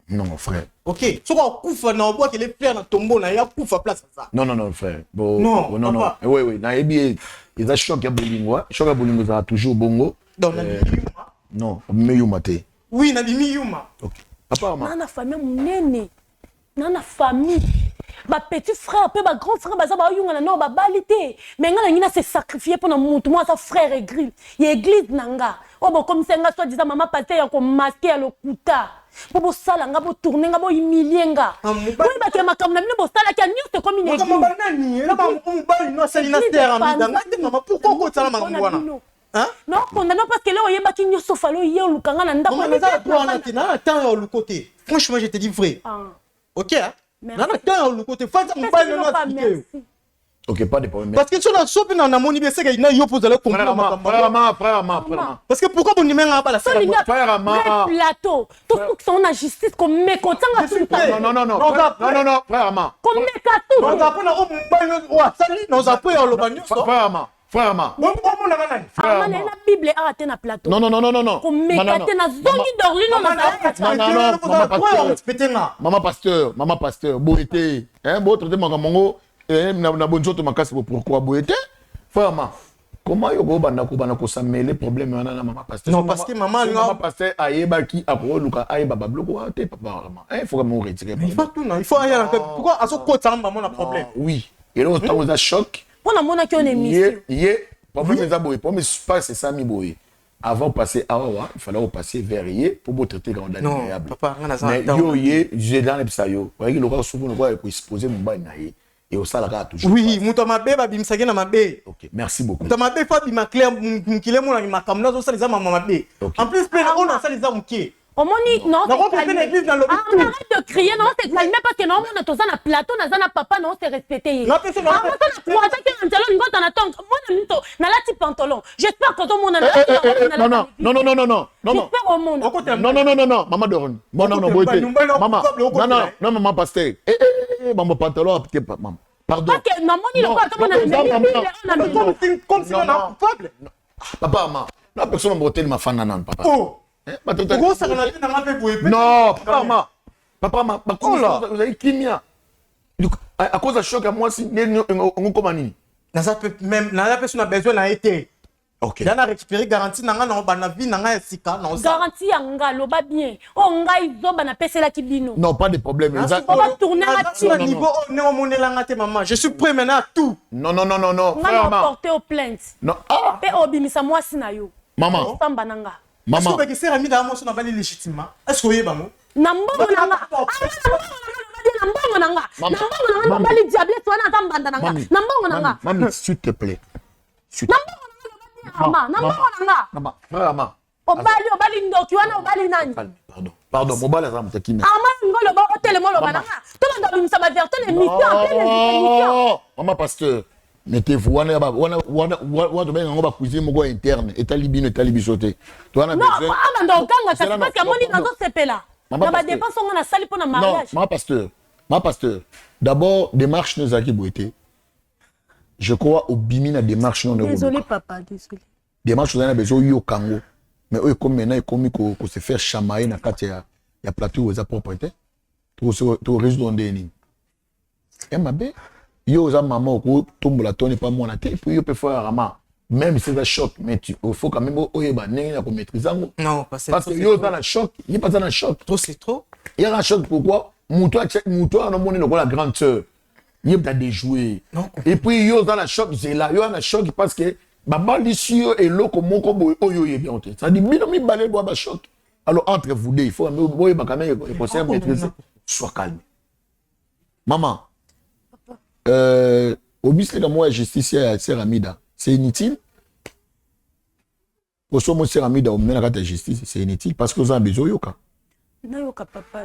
[SPEAKER 2] Non, frère.
[SPEAKER 5] Ok. Sur un koufa, on voit que les frères dans tombeau, il y a koufa place à ça.
[SPEAKER 2] Non, frère. Bon,
[SPEAKER 5] non.
[SPEAKER 2] Oui. Naïbi, ils ont choqué à Bolingo. Choqué à Bolingo, ça a toujours bongo.
[SPEAKER 5] Donc, Yuma.
[SPEAKER 2] Non, mais Yuma te.
[SPEAKER 5] Oui, Nabi Yuma.
[SPEAKER 2] Ok. Papa, maman.
[SPEAKER 4] Nana famille, mon aîné. Nana famille. Ma petit frère, ma grand frère, ma yunga na balité. Mais nga ngina se sacrifier pour mon moi sa frère église. Y église nanga. Oh bon comme ça nga soit disant maman pasteur ya ko masquer à l'okuta. Bo sala nga bo tourner nga bo humilier nga. Oui ba ke makam na bino bo sala ki nyuste comme une église.
[SPEAKER 5] Maman nani, là ba mo ba no sali na terre amida. Maman pourquoi ko sala maman wana? Hein?
[SPEAKER 4] Non, condamnant parce que là oyeba ki nyusto falo ye lukanga na ndako.
[SPEAKER 5] Maman za toi na tina attends le côté. Franchement je te dis vrai. OK hein? Le côté
[SPEAKER 2] ok, pas de problème.
[SPEAKER 5] Parce que tu as soupé dans la monnaie, c'est qu'il y a pour le
[SPEAKER 2] comprendre. Frère.
[SPEAKER 5] Parce que pourquoi vous n'aimez pas la
[SPEAKER 4] frère plateau. Tout ce qui sont en justice comme mécontent.
[SPEAKER 2] Non, frère.
[SPEAKER 4] Comme mécontent.
[SPEAKER 5] On apprend frère.
[SPEAKER 4] La Bible est arrêtée dans le plateau.
[SPEAKER 2] Non.
[SPEAKER 4] Comme mécontent na zongi dorlino
[SPEAKER 2] non. Maman pasteur, boité. Hein, beau traiter mongo na bonjoto makasi pourquoi boité? Frère, comment yo go bana ko samele problème na maman pasteur?
[SPEAKER 5] Non, parce que maman
[SPEAKER 2] pasteur ayeba ki apro luka ayeba babloko te papa maman. Il faut me retirer.
[SPEAKER 5] Il faut aller pourquoi à ce côté maman a problème?
[SPEAKER 2] Oui. Et là on a choc.
[SPEAKER 4] Pour la mona qui on émission.
[SPEAKER 2] Problème est aboyé. Pour me passer ça mi boyé. Avant de passer à Awa, il fallait passer vers Yé pour vous traiter quand on a
[SPEAKER 5] non, papa,
[SPEAKER 2] mais yo Yé, j'ai dans les psayo. Vous voyez, le roi souvent le roi est exposé mon bain naïe et au salaire toujours.
[SPEAKER 5] Oui, mouton ma bé, babi msagé na ma bé.
[SPEAKER 2] Ok, merci beaucoup.
[SPEAKER 5] Mouton ma bé, pas bi ma claire, m'kile mon ma kamna zo ça les ma ma bé. En plus, on a ça les a m'ki.
[SPEAKER 4] On moni non,
[SPEAKER 5] arrête
[SPEAKER 4] de crier, non, c'est calmé parce que non, on a tous un plateau, on a un papa, non, c'est respecté. Non, c'est moi, je pantalon. J'espère que tout le monde a
[SPEAKER 2] non, maman Doron. Non, maman pasteur. Maman pantalon, maman. Pardon. Papa, maman. La personne m'a broté de ma fan nanan, papa. Non, papa, vous avez kimia. À cause de choc à moi, si on commande.
[SPEAKER 5] Même la personne a besoin d'un été.
[SPEAKER 2] Ok.
[SPEAKER 5] Il y a récupéré garantie dans la vie, dans la sika, dans ça.
[SPEAKER 4] Garantie anga, loba bien. On nga izo bana pese la kibino.
[SPEAKER 2] Non, pas de problème.
[SPEAKER 4] On va tourner à
[SPEAKER 5] niveau maman. Je suis prêt maintenant à tout.
[SPEAKER 2] Non.
[SPEAKER 4] On va porter aux plaintes.
[SPEAKER 2] Non.
[SPEAKER 4] Et obimisa moi sinayo.
[SPEAKER 2] Maman.
[SPEAKER 4] Samba nanga.
[SPEAKER 2] Maman.
[SPEAKER 5] Est-ce que c'est ami dans moi sur la balle légitimement? Est-ce que vous voyez maman?
[SPEAKER 4] Nambongo nanga. Nambongo bali diable toi na tambanda nanga. Nambongo nanga.
[SPEAKER 2] Maman, s'il te plaît.
[SPEAKER 4] Maman. Obali ndoki wana obali nani?
[SPEAKER 2] Pardon, mon bal est ramté qui
[SPEAKER 4] ngolo ba télémo le banana. Tout le monde ça m'a verté l'émission.
[SPEAKER 2] Maman pasteur. Mettez-vous, on va cuisiner mon interne, et talibino, et talibisoté.
[SPEAKER 4] Non, parce que mon livre c'est là. On va dépenser on a sali pour le mariage.
[SPEAKER 2] Non, ma pasteur. D'abord, démarche nous a qui boité. Je crois au bimina démarche non.
[SPEAKER 3] Désolé papa, désolé.
[SPEAKER 2] Démarche nous a besoin yo kango. Mais eux comme maintenant ils comme qu'on se fait chamailler na katia. Il y a plateau aux propriété. Tout résoudre on déni. Et ma bé. Yo za maman ko tombola toni pas mon até puis yo peut faire rama même si c'est un choc mais il faut quand même oyeba nengi na ko maîtriser
[SPEAKER 5] non
[SPEAKER 2] parce que yo dans le choc il pas dans le choc
[SPEAKER 5] trop c'est trop
[SPEAKER 2] il y a un choc pourquoi moutoua na moni la grande sœur il y a déjoué et puis yo dans le choc c'est là yo dans le choc parce que baba ici et loko moko boy oyo bien ça dit bino mi balé bois ba choc alors entre vous deux il faut oyeba quand même il faut maîtriser sois calme maman. Au bis de moi justice à Seramida, c'est inutile. Pour ce mot Seramida, on mène la justice, c'est inutile parce que vous avez besoin yoka.
[SPEAKER 3] Non, papa.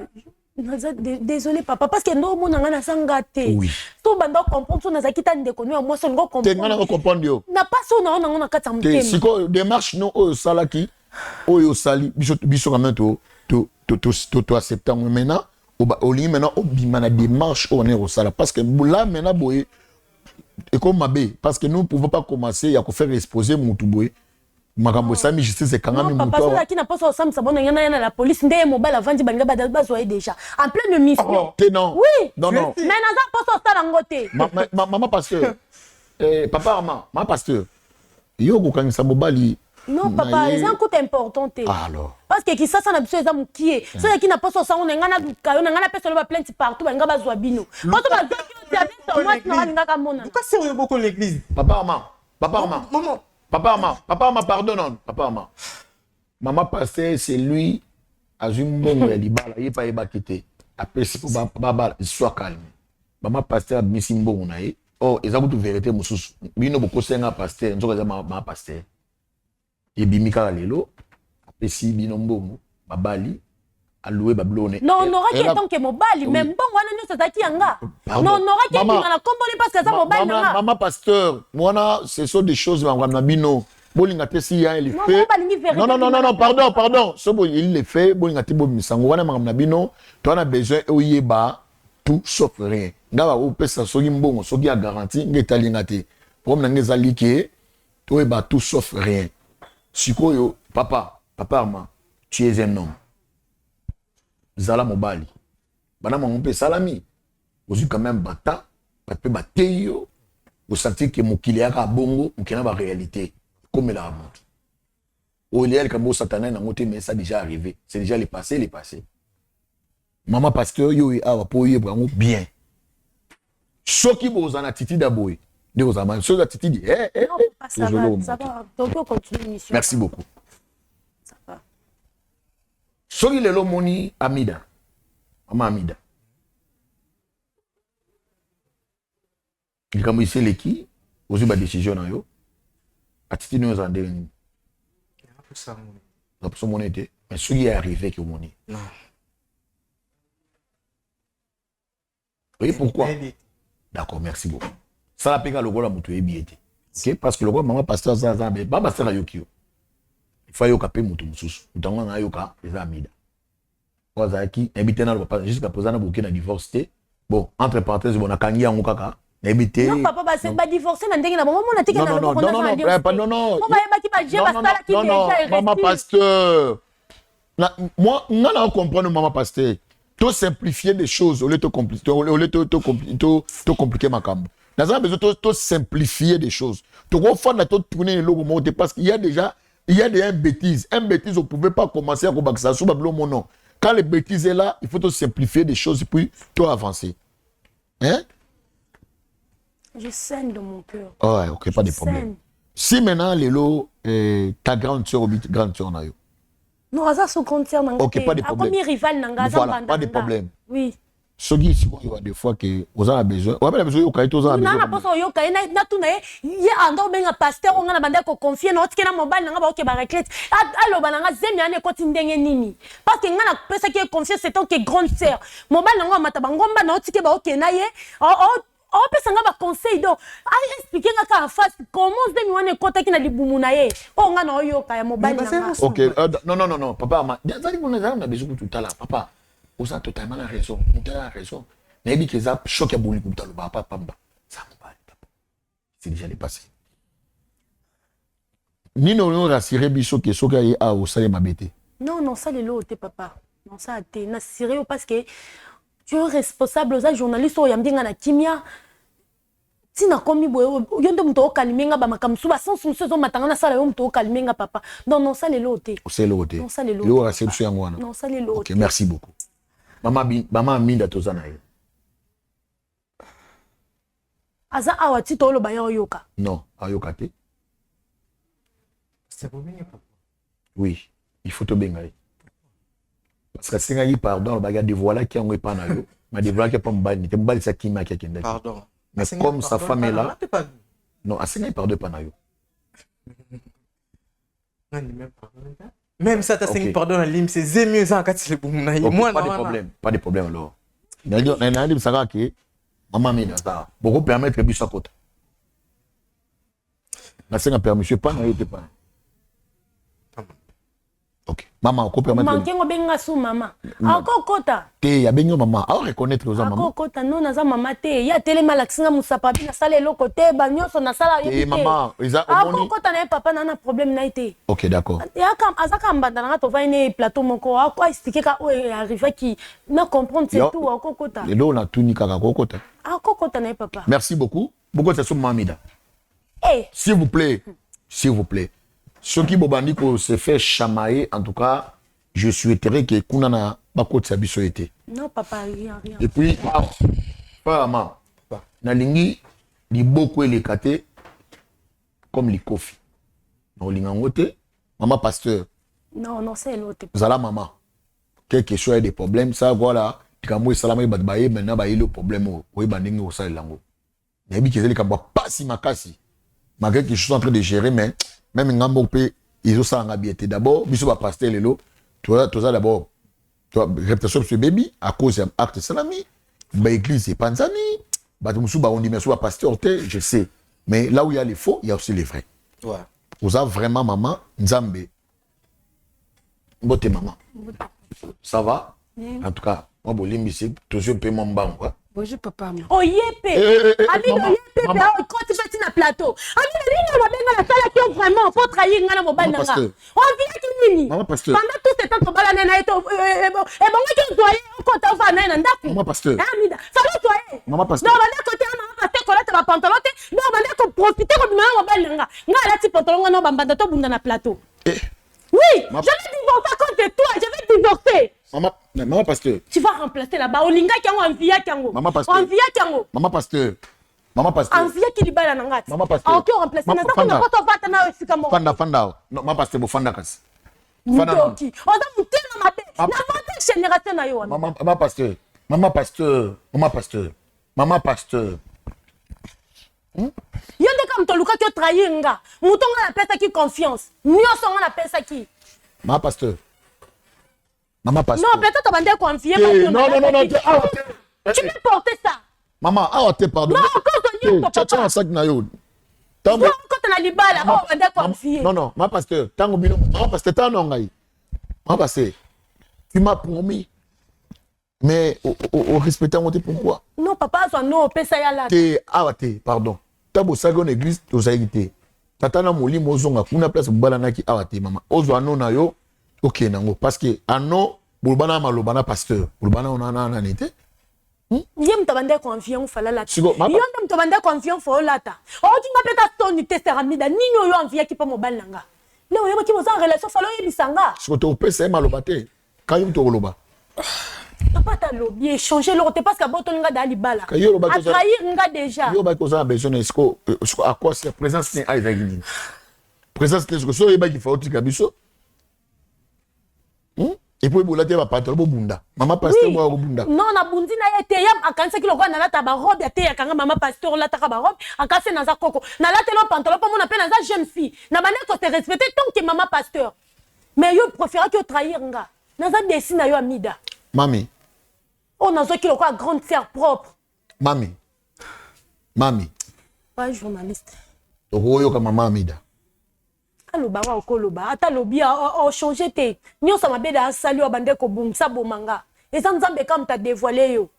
[SPEAKER 3] Désolé papa parce que nous mon ngana sangate.
[SPEAKER 2] Oui.
[SPEAKER 3] Tout bando comprendre so na zakita ndeko no moi so ngo comprendre.
[SPEAKER 2] Te ngana comprendre yo.
[SPEAKER 3] Na pas so na kata mutema.
[SPEAKER 2] Si ko démarche no o salaki o sali biso quand même to accepter maintenant. Au lieu maintenant au bimana démarche on est au sala parce que là maintenant boy et comme mabé parce que nous ne pouvons pas commencer à faire exposer mutu boy makambo sami justice c'est quand même mutu
[SPEAKER 3] papa ça qui n'a pas ça sam sabona yana la police ndé mobile avant banga bazoye déjà en pleine mission
[SPEAKER 2] non
[SPEAKER 3] oui
[SPEAKER 2] non
[SPEAKER 3] mais naza pas ça sala ngote
[SPEAKER 2] maman pasteur papa maman pasteur yo ko kanisa mobali.
[SPEAKER 3] Non, papa, c'est un coup important.
[SPEAKER 2] Alors.
[SPEAKER 3] Parce que qui ça n'a besoin de qui est. Ceux qui n'a pas ça, on a un personne va plainte partout, on va zoabino. Quand on va dire que tu as moi, tu n'auras rien à mon.
[SPEAKER 5] Pourquoi c'est beaucoup l'église?
[SPEAKER 2] Papa, maman, pardonne, papa, maman. Maman pasteur, c'est lui, à une bonne libala, il n'est pas ébaquité. Après, c'est pour baba, sois calme. Maman pasteur, missing bon, oh, ils ont tout vérité, moussous. Bino beaucoup c'est un pasteur, nous avons ma pasteur. Et bimika lelo apesi binombo babali alloué bablone
[SPEAKER 3] non on aura qui tant que mobali même bon wana nyo ça qui anga non on aura qui na komboli parce que ça mobali nga
[SPEAKER 2] maman pasteur moi ce sont des choses na bino bolinga te si ya il fait non pardon so bo il le fait bolinga te bo misango wana na bino to on a besoin oyeba tout sauf rien ngaba o pesa soki mbongo soki a garantie ngetalinga te problème na ngezali ke to oyeba tout sauf rien. Sikoyo, papa, tu es un homme. Zala mobali. Bana mon père salami. Vous êtes quand même bata, pape bateyo. Vous sentez que mon kiliaka bongo, mon kina ba réalité. Comme la montre. Au lieu que mon satané n'a monté, mais ça déjà arrivé. C'est déjà les passés. Maman pasteur, yo et awa pour y vraiment bien. Ce qui vous en attitude d'abord.
[SPEAKER 3] Ça va. Donc on continue l'émission.
[SPEAKER 2] Merci beaucoup.
[SPEAKER 3] Ça va.
[SPEAKER 2] Soki lelo moni Amida. Maman Amida. Il comme ici l'équipe, aussi ba décision na yo. Attitude nous en dernier.
[SPEAKER 5] Ça
[SPEAKER 2] pour ça mon été, mais soki est arrivé que moni.
[SPEAKER 5] Non.
[SPEAKER 2] Oui, pourquoi? D'accord, merci beaucoup. Ça la pega logo la mutu ebiete. OK, parce que logo maman pasteur ça ba pasteur yokio. Il faut yoka pe mutu mususu. Mutango na yoka eza Amida. Oza ki ebite na papa jusqu'à présent na boké na divorcé. Bon, entre parenthèses bon na kangi yango kaka. Ebite.
[SPEAKER 3] Non papa ba c'est pas divorcer na ndenge na maman na tika na logo
[SPEAKER 2] non.
[SPEAKER 3] Moi ba ki ba jeba sala ki déjà
[SPEAKER 2] maman pasteur. Moi on a comprendre maman pasteur. Tout simplifier des choses au lieu de compliquer ma cambre. Nous avons besoin de simplifier des choses. Tu vas faire la tourner le logo monter parce qu'il y a déjà une bêtise. Une bêtise, on ne pouvait pas commencer à combattre ça sous mon nom. Quand les bêtises est là, il faut te simplifier des choses et puis tout avancer. Hein?
[SPEAKER 3] Je saigne de mon cœur.
[SPEAKER 2] Ouais, ok, pas de problème. Si maintenant, Lélo, ta grande soeur ou grande soeur, on a eu.
[SPEAKER 3] Non, ça se concerne.
[SPEAKER 2] Ok, pas de problème.
[SPEAKER 3] Comme rival,
[SPEAKER 2] voilà, pas de problème.
[SPEAKER 3] Oui.
[SPEAKER 2] soki sikoyo des fois que vous avez besoin on a besoin yoka to za besoin
[SPEAKER 4] na poso yoka na tuna ye ando benga pasteur on na banda ko confier na otike na mobile na ba oke ba retraite alo bananga zemi ane koti ndenge nini parce que ngana pesa ki confier c'est tant que grande sœur mobile na mata bangomba na otike ba oke na ye o pesa nga ba conseil donc a expliquer nga ka en face comment zemi wane kota ki na libumu na ye o ngana oyoka ya mobile na
[SPEAKER 2] OK non papa ma zali kuna za na besoin tout à l'heure papa vous avez totalement raison. Vous avez raison. Mais il y a un choc à boule pour le papa. Ça c'est déjà passé. Ni nous rassurer biso que soka est à au salé mabete.
[SPEAKER 4] Non, ça les lots papa. Non ça t'es na sérieux parce que tu es responsable aux journalistes au yamdinga na kimia. Tina komi boyo yondo mto kalimenga ba makamsu ba sans so matanga na sala yo mto kalimenga papa. Non ça les lots.
[SPEAKER 2] C'est le côté.
[SPEAKER 4] Non ça les lots.
[SPEAKER 2] Le réception ngwana.
[SPEAKER 4] Non ça les lots.
[SPEAKER 2] OK, merci beaucoup. Maman minda tozana ye.
[SPEAKER 4] Aza awa tito lo baya yoka.
[SPEAKER 2] Non, ayoka te.
[SPEAKER 5] C'est pour bien papa.
[SPEAKER 2] Oui, il faut te bengaye. Parce que singa yi pardon le baga de voilà qui on pas na yo, ma de voilà qui pas mbali, te mbali sa kima qui kenda.
[SPEAKER 7] Pardon.
[SPEAKER 2] Mais comme sa femme est là. Non, asinga yi pardon pas na yo.
[SPEAKER 5] Même ça, t'as 5 pardon à l'im, c'est mieux ça quand tu le boum.
[SPEAKER 2] Pas de problème alors. N'a ça que maman mina ça. Beaucoup permettre que ça côté. La singa permission pas na yo pas. OK. Maman, on peut permettre.
[SPEAKER 4] Manquer ngo benga sou maman. Ako kota.
[SPEAKER 2] Te ya benga maman, a reconnaître aux maman.
[SPEAKER 4] Ako kota non na za maman te. Ya tele malaxinga musapa bi na sala lo côté ba nyoso na sala yo.
[SPEAKER 2] Et maman, ils a
[SPEAKER 4] ako kota na papa na problème na été.
[SPEAKER 2] OK, d'accord.
[SPEAKER 4] Ya kam azaka mbanda na to va ine plateau moko ako expliquer ka o arriver qui na comprendre c'est tout ako kota.
[SPEAKER 2] Et là on a tout ni kaka kota.
[SPEAKER 4] Ako kota na papa.
[SPEAKER 2] Merci beaucoup. Beaucoup de sous mamida.
[SPEAKER 4] Eh,
[SPEAKER 2] s'il vous plaît. S'il vous plaît. Ceux qui bobandi ko se fait chamailler en tout cas je souhaiterais que kunana bako tsabiso été.
[SPEAKER 4] Non papa rien.
[SPEAKER 2] Et puis pas maman. Na lingi li beaucoup elekate comme li kofi. Na linga ngote maman pasteur.
[SPEAKER 4] Non c'est l'autre.
[SPEAKER 2] Zala maman. Quelque chose des problèmes ça voilà. Tikamwe salama ba baye maintenant ba le problème o bandingi o sala lango. Na bi kezeli kamba pasi makasi. Malgré que je suis en train de gérer mais même ngambo pe ils ont ça en habité d'abord biso ba pasteur lelo toi d'abord toi réputation sur baby à cause d'un acte salami ba église c'est panzani ba musu ba on dit mais soit pasteur je sais mais là où il y a les faux il y a aussi les vrais.
[SPEAKER 7] Ouais.
[SPEAKER 2] Vous avez vraiment maman nzambe bote maman ça va en tout cas moi bolimbi c'est toujours pe mon banc quoi.
[SPEAKER 8] Bonjour papa.
[SPEAKER 4] Oyepe. Ami oyepe ba ko ti feti na plateau. Ami nini na benga na sala ki vraiment faut trahir ngana mobile nga. On vient ki nini?
[SPEAKER 2] Maman pasteur.
[SPEAKER 4] Pendant tout ce temps to bala na eto e bongo ki ntoye ko ta va na ndako.
[SPEAKER 2] Maman pasteur.
[SPEAKER 4] Amida. Ça va toi.
[SPEAKER 2] Maman pasteur.
[SPEAKER 4] Non banda côté maman pasteur ko la ta pantalon te. Non banda ko profiter ko bima mobile nga. Nga la ti pantalon nga no banda to bunda na plateau. Oui, je vais divorcer à cause de toi, je vais divorcer.
[SPEAKER 2] Maman pasteur.
[SPEAKER 4] Tu vas remplacer là-bas. Olinga qui a envie Kango.
[SPEAKER 2] Maman pasteur.
[SPEAKER 4] Envie Kango.
[SPEAKER 2] Maman pasteur. Maman pasteur.
[SPEAKER 4] Envie qui libère la ngati.
[SPEAKER 2] Maman pasteur.
[SPEAKER 4] Ok, on remplace. Na ça qu'on pas va tana aussi comme
[SPEAKER 2] Fanda. Non, maman pasteur bo fanda kas.
[SPEAKER 4] Fanda. Qui? On a monté na mabe. Na monté génération na yo.
[SPEAKER 2] Maman pasteur. Maman pasteur. Maman pasteur. Maman pasteur.
[SPEAKER 4] Yende comme to luka ki trahir nga. Mutonga na pesa ki confiance. Nyoso nga na pesa ki.
[SPEAKER 2] Maman pasteur. Maman pasteur.
[SPEAKER 4] Non, peut-être tu vas confier.
[SPEAKER 2] Non.
[SPEAKER 4] Tu peux porter ça.
[SPEAKER 2] Maman, te pardon.
[SPEAKER 4] Non, quand on y est,
[SPEAKER 2] tu as un sac na yo.
[SPEAKER 4] Quand on a libala, on va confier.
[SPEAKER 2] Non, maman pasteur. Tango bino, maman pasteur, tango ngai. Maman pasteur. Tu m'as promis. Mais au respectant on te pourquoi?
[SPEAKER 4] Non, papa, ça non, pesa ya là.
[SPEAKER 2] Pardon. Tabo sagon église to zaïté. Tatana moli mozonga kuna place bala ki awate maman. Ozo anona yo. OK nango parce que ano bulbana malobana pasteur. Bulbana onana nanité.
[SPEAKER 4] Yem tabande confiance fala la.
[SPEAKER 2] Yem
[SPEAKER 4] tabande confiance fo lata. O tu m'appelles ton te seramida nino yo envie ki pa mobile nanga. Le yo ki moza relation falo yebisanga.
[SPEAKER 2] Siko to pesa malobate. Kayum to loba.
[SPEAKER 4] Papa ta lobby échanger l'autre parce que boto nga dali bala. A trahir nga déjà.
[SPEAKER 2] Yo ba ko za besoin est-ce à quoi c'est présence ni a présence est-ce que so yeba ki fa otika biso. Et puis bola te ba patron bo bunda. Maman pasteur bo ko bunda.
[SPEAKER 4] Non na bundi na ete ya akanisa ki lokwa na lata ba robe ya te ya kanga maman pasteur lata ka ba robe akase na za koko. Na lata lo pantalon pa mona pe na za jeune fille. Na bana ko te respecter tant que maman pasteur. Mais yo préfère que trahir nga. Na za dessine na yo amida.
[SPEAKER 2] Mami.
[SPEAKER 4] On a zo ki lokwa grande sœur propre.
[SPEAKER 2] Mami. Mami.
[SPEAKER 4] Pas journaliste.
[SPEAKER 2] Oyo ka maman amida.
[SPEAKER 4] Aloba wa okoloba ata lobi a changer te nyonso mabeda asali wa bande ko bungisa bomanga eza nzambe kam ta dévoiler yo.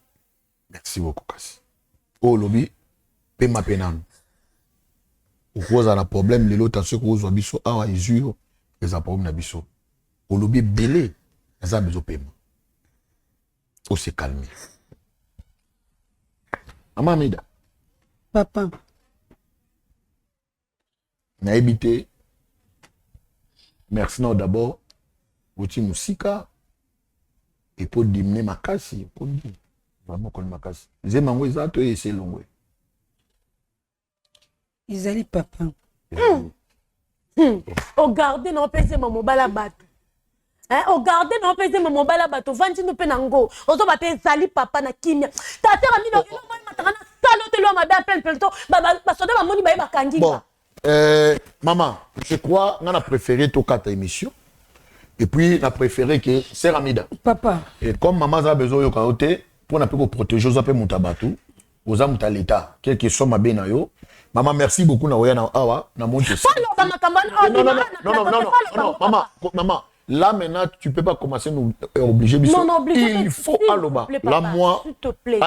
[SPEAKER 2] Merci beaucoup kasi. O lobi pe mapenano. Okoza na problème lelo tanso ko zo biso awa izuro eza problème na biso. O lobi belé eza bezo pema. O se calmer. Maman amida.
[SPEAKER 3] Papa.
[SPEAKER 2] Na habité. Merci non d'abord. Outi musika. Et pour diminuer ma casse. Pour dire. Vraiment qu'on ma casse. J'ai mangé ça, toi et c'est long.
[SPEAKER 3] Izali papa.
[SPEAKER 4] O garder non pese mo mobala bato. O garder non pese mo mobala bato. Vanti no penango. Ozo ba pe zali papa na kimia. Ta terre mi no ino mo matanga na salote lo mabe appel pelto. Ba soda ba moni ba kangi.
[SPEAKER 2] Bon. Maman, je crois qu'on a préféré tout quatre émissions. Et puis, on a préféré que c'est Ramida.
[SPEAKER 3] Papa.
[SPEAKER 2] Et comme maman a besoin de côté, pour ne pas protéger, aux appels Moutabatou, aux âmes de l'État, quel que soit ma benayo. Maman, merci beaucoup. Na awa, na monte. Non, maman. Là maintenant, tu peux pas commencer à nous obliger.
[SPEAKER 4] Non,
[SPEAKER 2] il faut aloba. Là, moi.
[SPEAKER 4] S'il te plaît.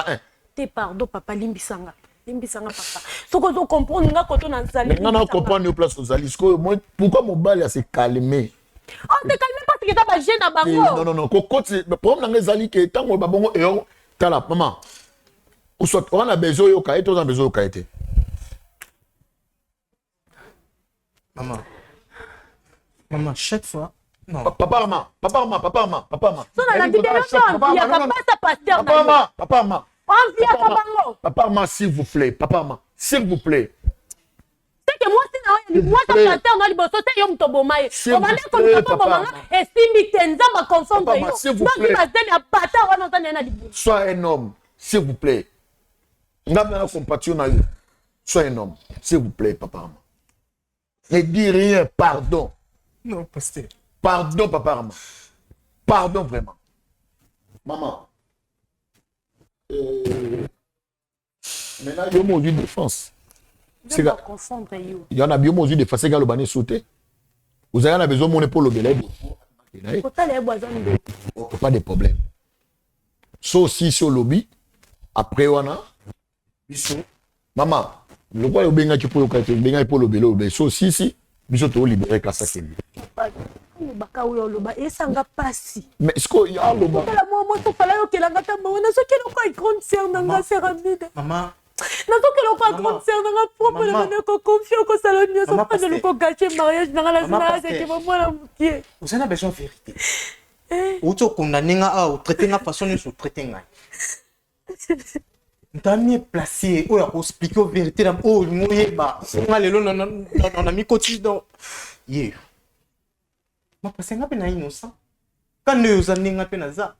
[SPEAKER 4] T'es pardon, papa, limbisanga. Limbisanga, papa. Ce que tu comprends, nous quand on a sali.
[SPEAKER 2] Non, comprendre nos places aux alis. Pourquoi mon bal s'est calmé?
[SPEAKER 4] Oh, t'es calmé parce que t'as pas gêné à bango.
[SPEAKER 2] Non. Le problème dans les alis, que tant qu'on va bon, et on, t'as la maman. Ou soit, on a besoin de kaite, on a besoin de kaite.
[SPEAKER 5] Maman, chaque fois. Non.
[SPEAKER 2] Papa, maman.
[SPEAKER 4] So, on a dit, il y a pas ça pasteur.
[SPEAKER 2] Papa, maman, s'il vous plaît. S'il vous plaît.
[SPEAKER 4] C'est que moi, c'est moi, ça pasteur, moi, liboso, c'est yom tobomaye. On va dire comme ça, maman, et simbi tenza ma confondre yo. Donc, il va se donner à bata, on entend yana liboso.
[SPEAKER 2] Sois un homme, s'il vous plaît. N'a compassion na yo. Sois un homme, s'il vous plaît, papa. Ne dis rien, pardon.
[SPEAKER 5] Non, pasteur.
[SPEAKER 2] Pardon, papa. Pardon, vraiment. Maman. Maintenant, il y a un mot de défense. Il y en a bien mot de défense. Il y a le bané sauté. Vous avez besoin de mon épaule au belé. Pas de problème. Sauf si sur le lobby, après on a. Maman, le roi est bien qui peut le pour le belé. Sauf si, biso to libérer kasa keli.
[SPEAKER 4] Baka uyo loba esanga pasi.
[SPEAKER 2] Mais est-ce qu'il y a loba?
[SPEAKER 4] La moi to fala yo kelanga ta mona so kelo ko grande sœur nanga Séramide.
[SPEAKER 5] Maman.
[SPEAKER 4] Na so kelo ko grande sœur nanga propre na na ko confio ko salon nyo so pas de ko gâcher mariage nanga la zina c'est que maman la mukie.
[SPEAKER 5] Vous avez besoin de vérité. Ou to condamner nga ou traiter nga façon de se traiter nga. T'as mieux placé, ou à expliquer la vérité, oh, mouyeba, on a le long, on a mis cotise dans. Yeah. Ma passé n'a pas innocent. Quand nous avons n'a pas ça.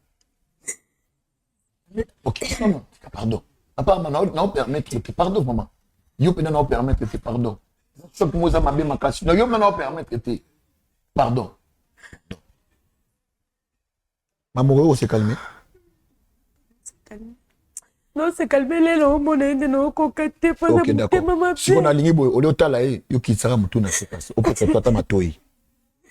[SPEAKER 2] Ok, maman, pardon. Papa, maman, n'a pas permettre que pardon, maman. Yo peut n'a pas permettre que pardon. Ce que moi ça m'a bien ma casse. Non, yo n'a pas permettre que pardon. Maman, s'est calmé.
[SPEAKER 4] Non, c'est calmé les longs, mon aide, non, coquette, pas
[SPEAKER 2] ok, d'accord. Si on a ligné, on est au talaï, yo qui sera moutou na se passe. Au peut être ma toi.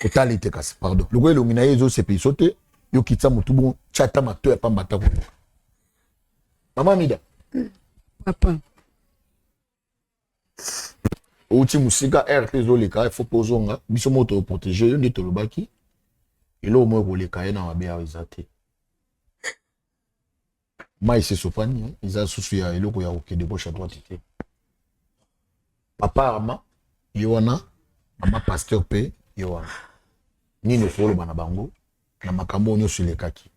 [SPEAKER 2] Au talaï te casse, pardon. Le gars, il zo se peut sauter, yo qui sera moutou bon, chata ma toi, pas mata. Maman Mida.
[SPEAKER 3] Papa.
[SPEAKER 2] Outi musika RP zo leka, il faut poser nga, biso moto protéger, yo ndito le baki. Et là au moins leka na wabia izate. Moi, c'est Sopani, ils ont souci à l'eau, il y a aucun débauche à droite. Papa Arma, Yoana, Maman Pasteur P, Yoana. Ni ne faut le banabango, na makambo nyo sur les kaki.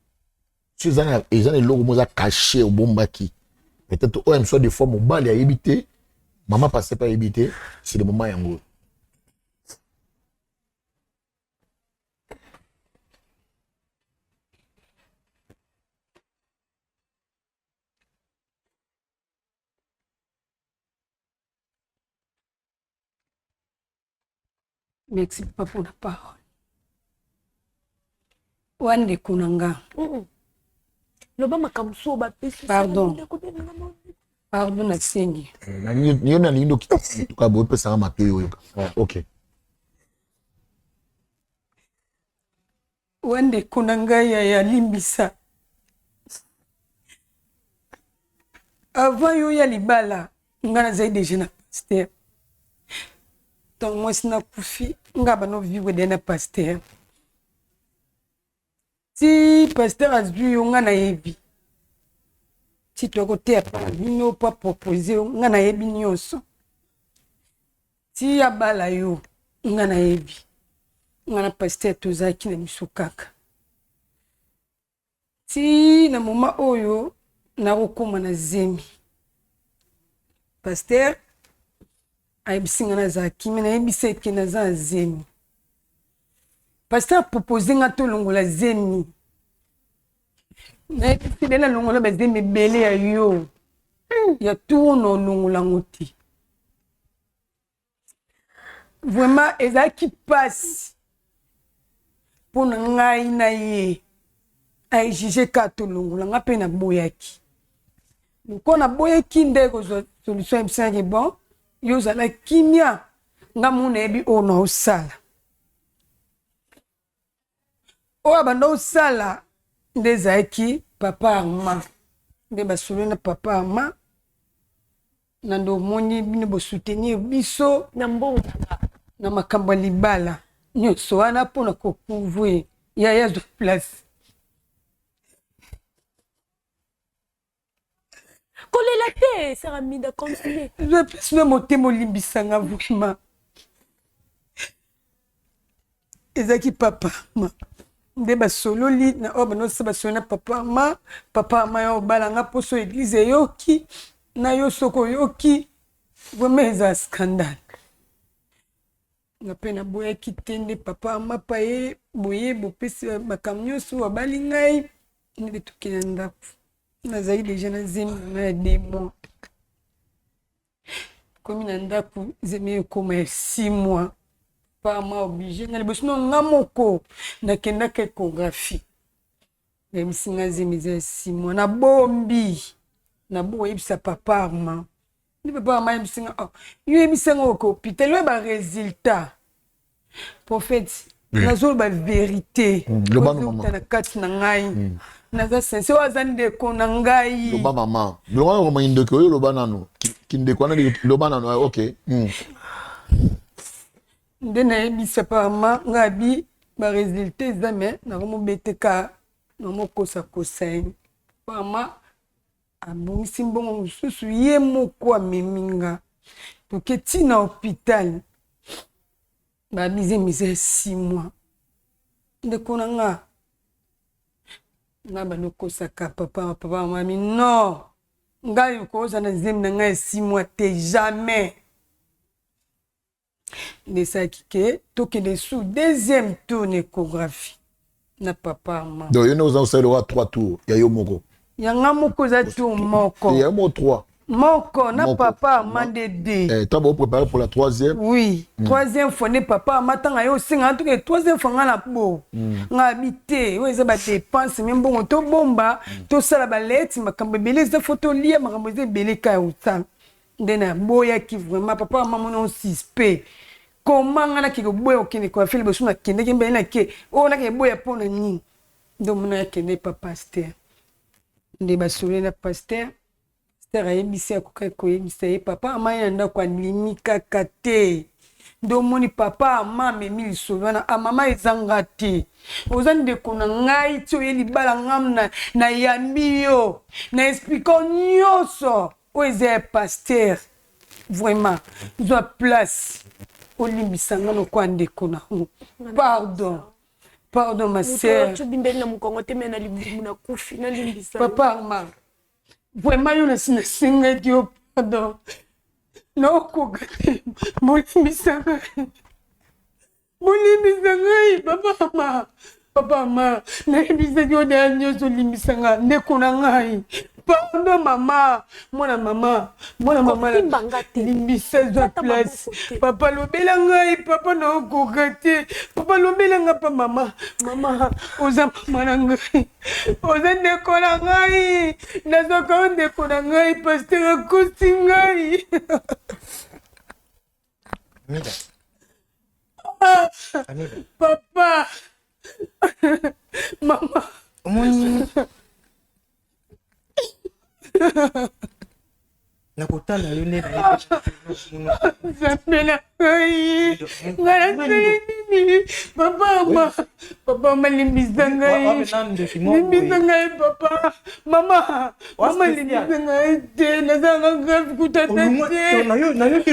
[SPEAKER 2] Si ils ont les logos cachés au bombaki, peut-être OM soit des fois mon bal à éviter, Maman Pasteur pas éviter, c'est le moment yango.
[SPEAKER 10] Merci papa pour la parole. Wande kunanga. Pardon. Pardon na sengi.
[SPEAKER 2] Niyo na lindo kituka bo pesa mato yo. OK.
[SPEAKER 10] Wande kunanga ya limbisa. Avant yo ya libala, ngana zai déjà na pasteur. Donc moi sina kufi, ngaba no vivre de na pasteur. Si pasteur azui yo ngana yebi. Si tu as côté à bino pas proposer ngana yebi nyonso. Si ya bala yo ngana yebi. Ngana pasteur tozaki na misukaka. Si na moma oyo na rokoma na zemi. Pasteur ayibisinga na zaki mena yebise ke na za zemi. Pasteur proposé nga to longola zemi. Na yebise na longola ba zemi bele ya yo. Ya tout no longola ngoti. Vraiment ezaki passe. Pour ngai na ye. Ay jige ka to longola nga pe na boyaki. Nkona boyaki ndeko solution ebisaki bon. Yo zala kimia nga muna ebi ona osala. Oya banda osala ndezaki papa Arma. Nde basolo na papa Arma. Nando moni bino bo soutenir biso na mbonga na makambo libala. Nyonso wana pona ko couvrir ya zo place.
[SPEAKER 4] Kolela te, Saramida, continue.
[SPEAKER 10] Je peux me monter mon limbisanga vraiment. Ezaki papa ma. Nde basolo li na oba no se basolo na papa ma yo balanga poso église yoki na yo soko yoki. Vraiment eza scandale. Na pena boya kitende papa ma paye boye bopesi makamnyo so wabali ngai nde tukina ndaku. Nazali déjà na zemi na 2 mois. Comme na ndaku zemi comme 6 mois. Pas ma obligé na liboso no ngamoko na kenda ke échographie. Na misinga zemi za 6 mois na bombi. Na bo yebisa papa Arma. Ni papa Arma yebisa oh. Yo yebisa ko hôpital yo ba résultat. Prophète nazo ba vérité.
[SPEAKER 2] Le ban maman.
[SPEAKER 10] Na kati na ngai. Naza sense wazande kona ngai.
[SPEAKER 2] Loba mama. Loba ngoma indoko yo loba nano. Kinde kwana loba nano OK.
[SPEAKER 10] Ndena yebisa pa ma ngabi ba résultat examen na mo beteka na mo kosa kosaini. Pa ma abungisi mbongo mususu ye moko ameminga. Toketi na hôpital. Ba bize mise 6 mois. Ndekona nga nga banokosaka papa mami non ngai koza na zemi na ngai 6 mois te jamais ndesaki ke tokende sous deuxième tour échographie na papa ma
[SPEAKER 2] donc yo nous allons 3 tours ya yo moko
[SPEAKER 10] yanga moko za tour moko
[SPEAKER 2] ya mo 3
[SPEAKER 10] moko na papa mande 2
[SPEAKER 2] toi vous préparer pour la 3e
[SPEAKER 10] oui troisième fois ne papa matanga yo singa tout que troisième fois nga na po nga habité oui ça ba dépense même bon to bomba to sala ba leti makambe belé za photo lia makambe ze belé ka uta ndena boya ki vraiment papa maman non suspect comment nga na ki ko boya okene ko afeli bo suna kende ke mbena ke o na ke boya pona ni ndo mona kende papa pasteur nde ba sole na pasteur ayebisi akoka koyebisa ye papa ama ye nda kwa limika kate ndo moni papa ama memi lisolo wana amama ezanga te oza ndeko na ngai ti oye libala ngam na yambi yo na expliquant nyonso oyo eza ya pasteur vraiment zwa place olimbisa nga nokwa ndeko na pardon ma sœur papa ama vraiment yo nasinga dio pardon nokoka te molimbisa ngai papa ma nayebisa dio daya nyonso olimbisa nga ndeko na ngai Pardon, maman. Maman. Limbisa za place. Papa lobelanga, papa na okokate. Papa lobelanga pa maman. Maman, oza mananga. Oza ndeko na ngai. Nazoka ndeko na ngai, pasteur akosi ngai. Papa. Maman.
[SPEAKER 5] nakotala yo nde na
[SPEAKER 10] zapela ngai ngai papa malimbisa ngai papa mama limbisa ngai te nazanga grave kutata te
[SPEAKER 5] nayoki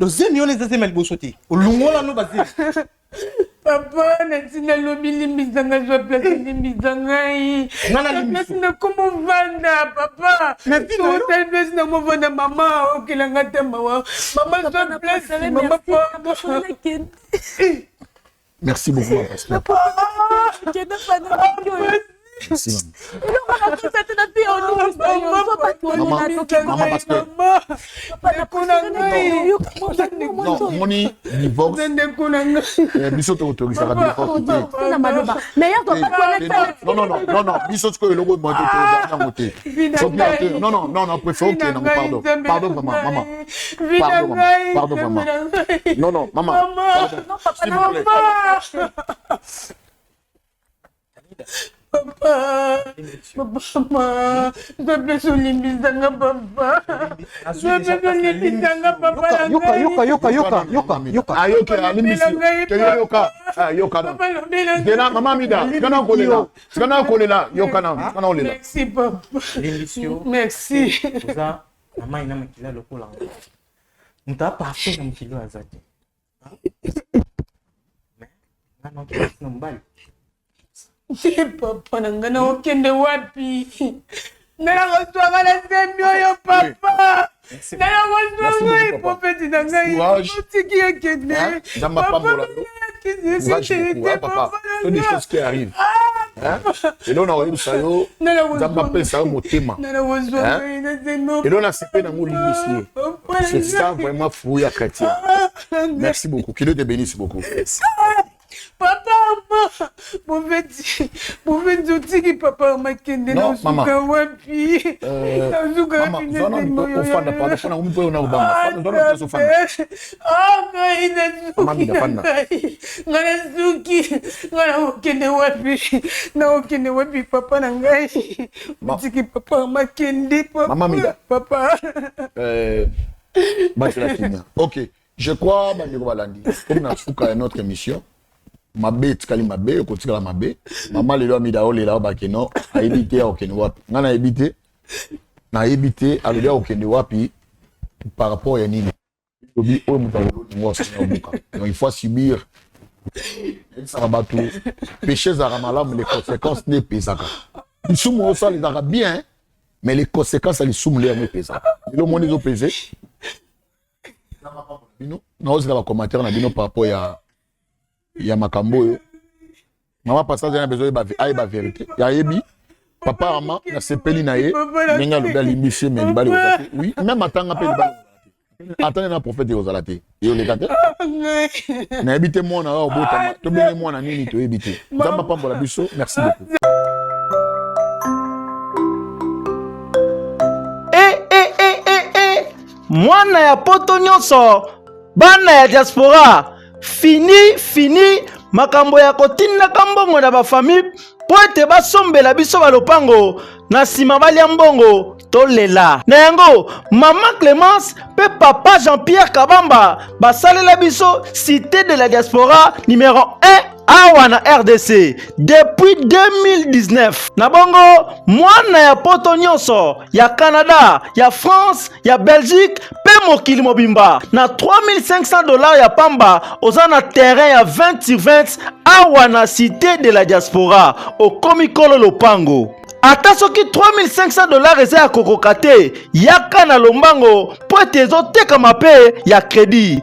[SPEAKER 5] lozemi yo nezazema liboso te olungola no bazemi
[SPEAKER 10] papa natina lobi limbisa ngai zwa place limbisa ngai place nakoma vanda papa hotel place nakoma vanda mama okelanga te mawa mama zwa place mama
[SPEAKER 2] merci beaucoup pasteur. Merci, maman. Moni divorce. Biso te autorise à divorce. Non. Biso que le logo moi non, préfère que non, pardon maman. Pardon maman. Non, maman. S'il vous plaît.
[SPEAKER 10] Papa, je peux soulimbisanga papa. Merci papa. Merci.
[SPEAKER 5] Maman ina makila lokola. Muta parfait na mkilo azati. Mais non na mbali.
[SPEAKER 10] Papa nangana okende wapi? Nana koswanga na sembi oyo papa. Nana koswanga ipopeti na ngai. Otiki ekende.
[SPEAKER 2] Papa, c'est des choses qui arrivent. Et là on a eu ça yo. Zamba pesa motema. Et là on a cipé dans mon lit. C'est ça vraiment fou ya chrétien. Merci beaucoup. Que Dieu te bénisse beaucoup.
[SPEAKER 10] Papa, mauvais outils, papa, ma kende na suka wapi.
[SPEAKER 2] Ok, je crois comme dans notre émission. Mabe tikali mabe okotikala mabe mama lelo amida olela bakeno aibite okene wapi ngana aibite alolia okene wapi par rapport à nini obi o mutalo ngosa ngobuka donc il faut subir ça va battre péché za ramalamu les conséquences ne pesaka isumu ça les arabes bien mais les conséquences les sumu les pesaka le monde ils ont pesé non osika ba commentaire na bino par rapport ya makambo yo mama passage na besoin ba vérité ya yebi papa mama na sepeli na ye nenga loba limisi mais libali ozate oui même atanga pe libali atane na prophète ozalate yo le kate na ebite mona wa obota to bene mona nini to ebite nzamba pambola biso merci beaucoup.
[SPEAKER 11] Mwana ya poto nyonso bana ya diaspora fini makambo ya kotinda kambongo na ba famille po ete basombela biso balopango na sima balia mbongo tolela na yango mama Clémence pe papa Jean-Pierre Kabamba basalela biso cité de la diaspora numéro 1 awa na RDC depuis 2019 na bongo mwana ya poto nyonso ya Canada ya France ya Belgique pe mokili mobimba na $3500 ya pamba oza na terrain ya 20/20 awa na cité de la diaspora au komikolo lopango. Ata soki $3500 eza ya kokoka te yaka na lombango po ete ezoteka mape ya crédit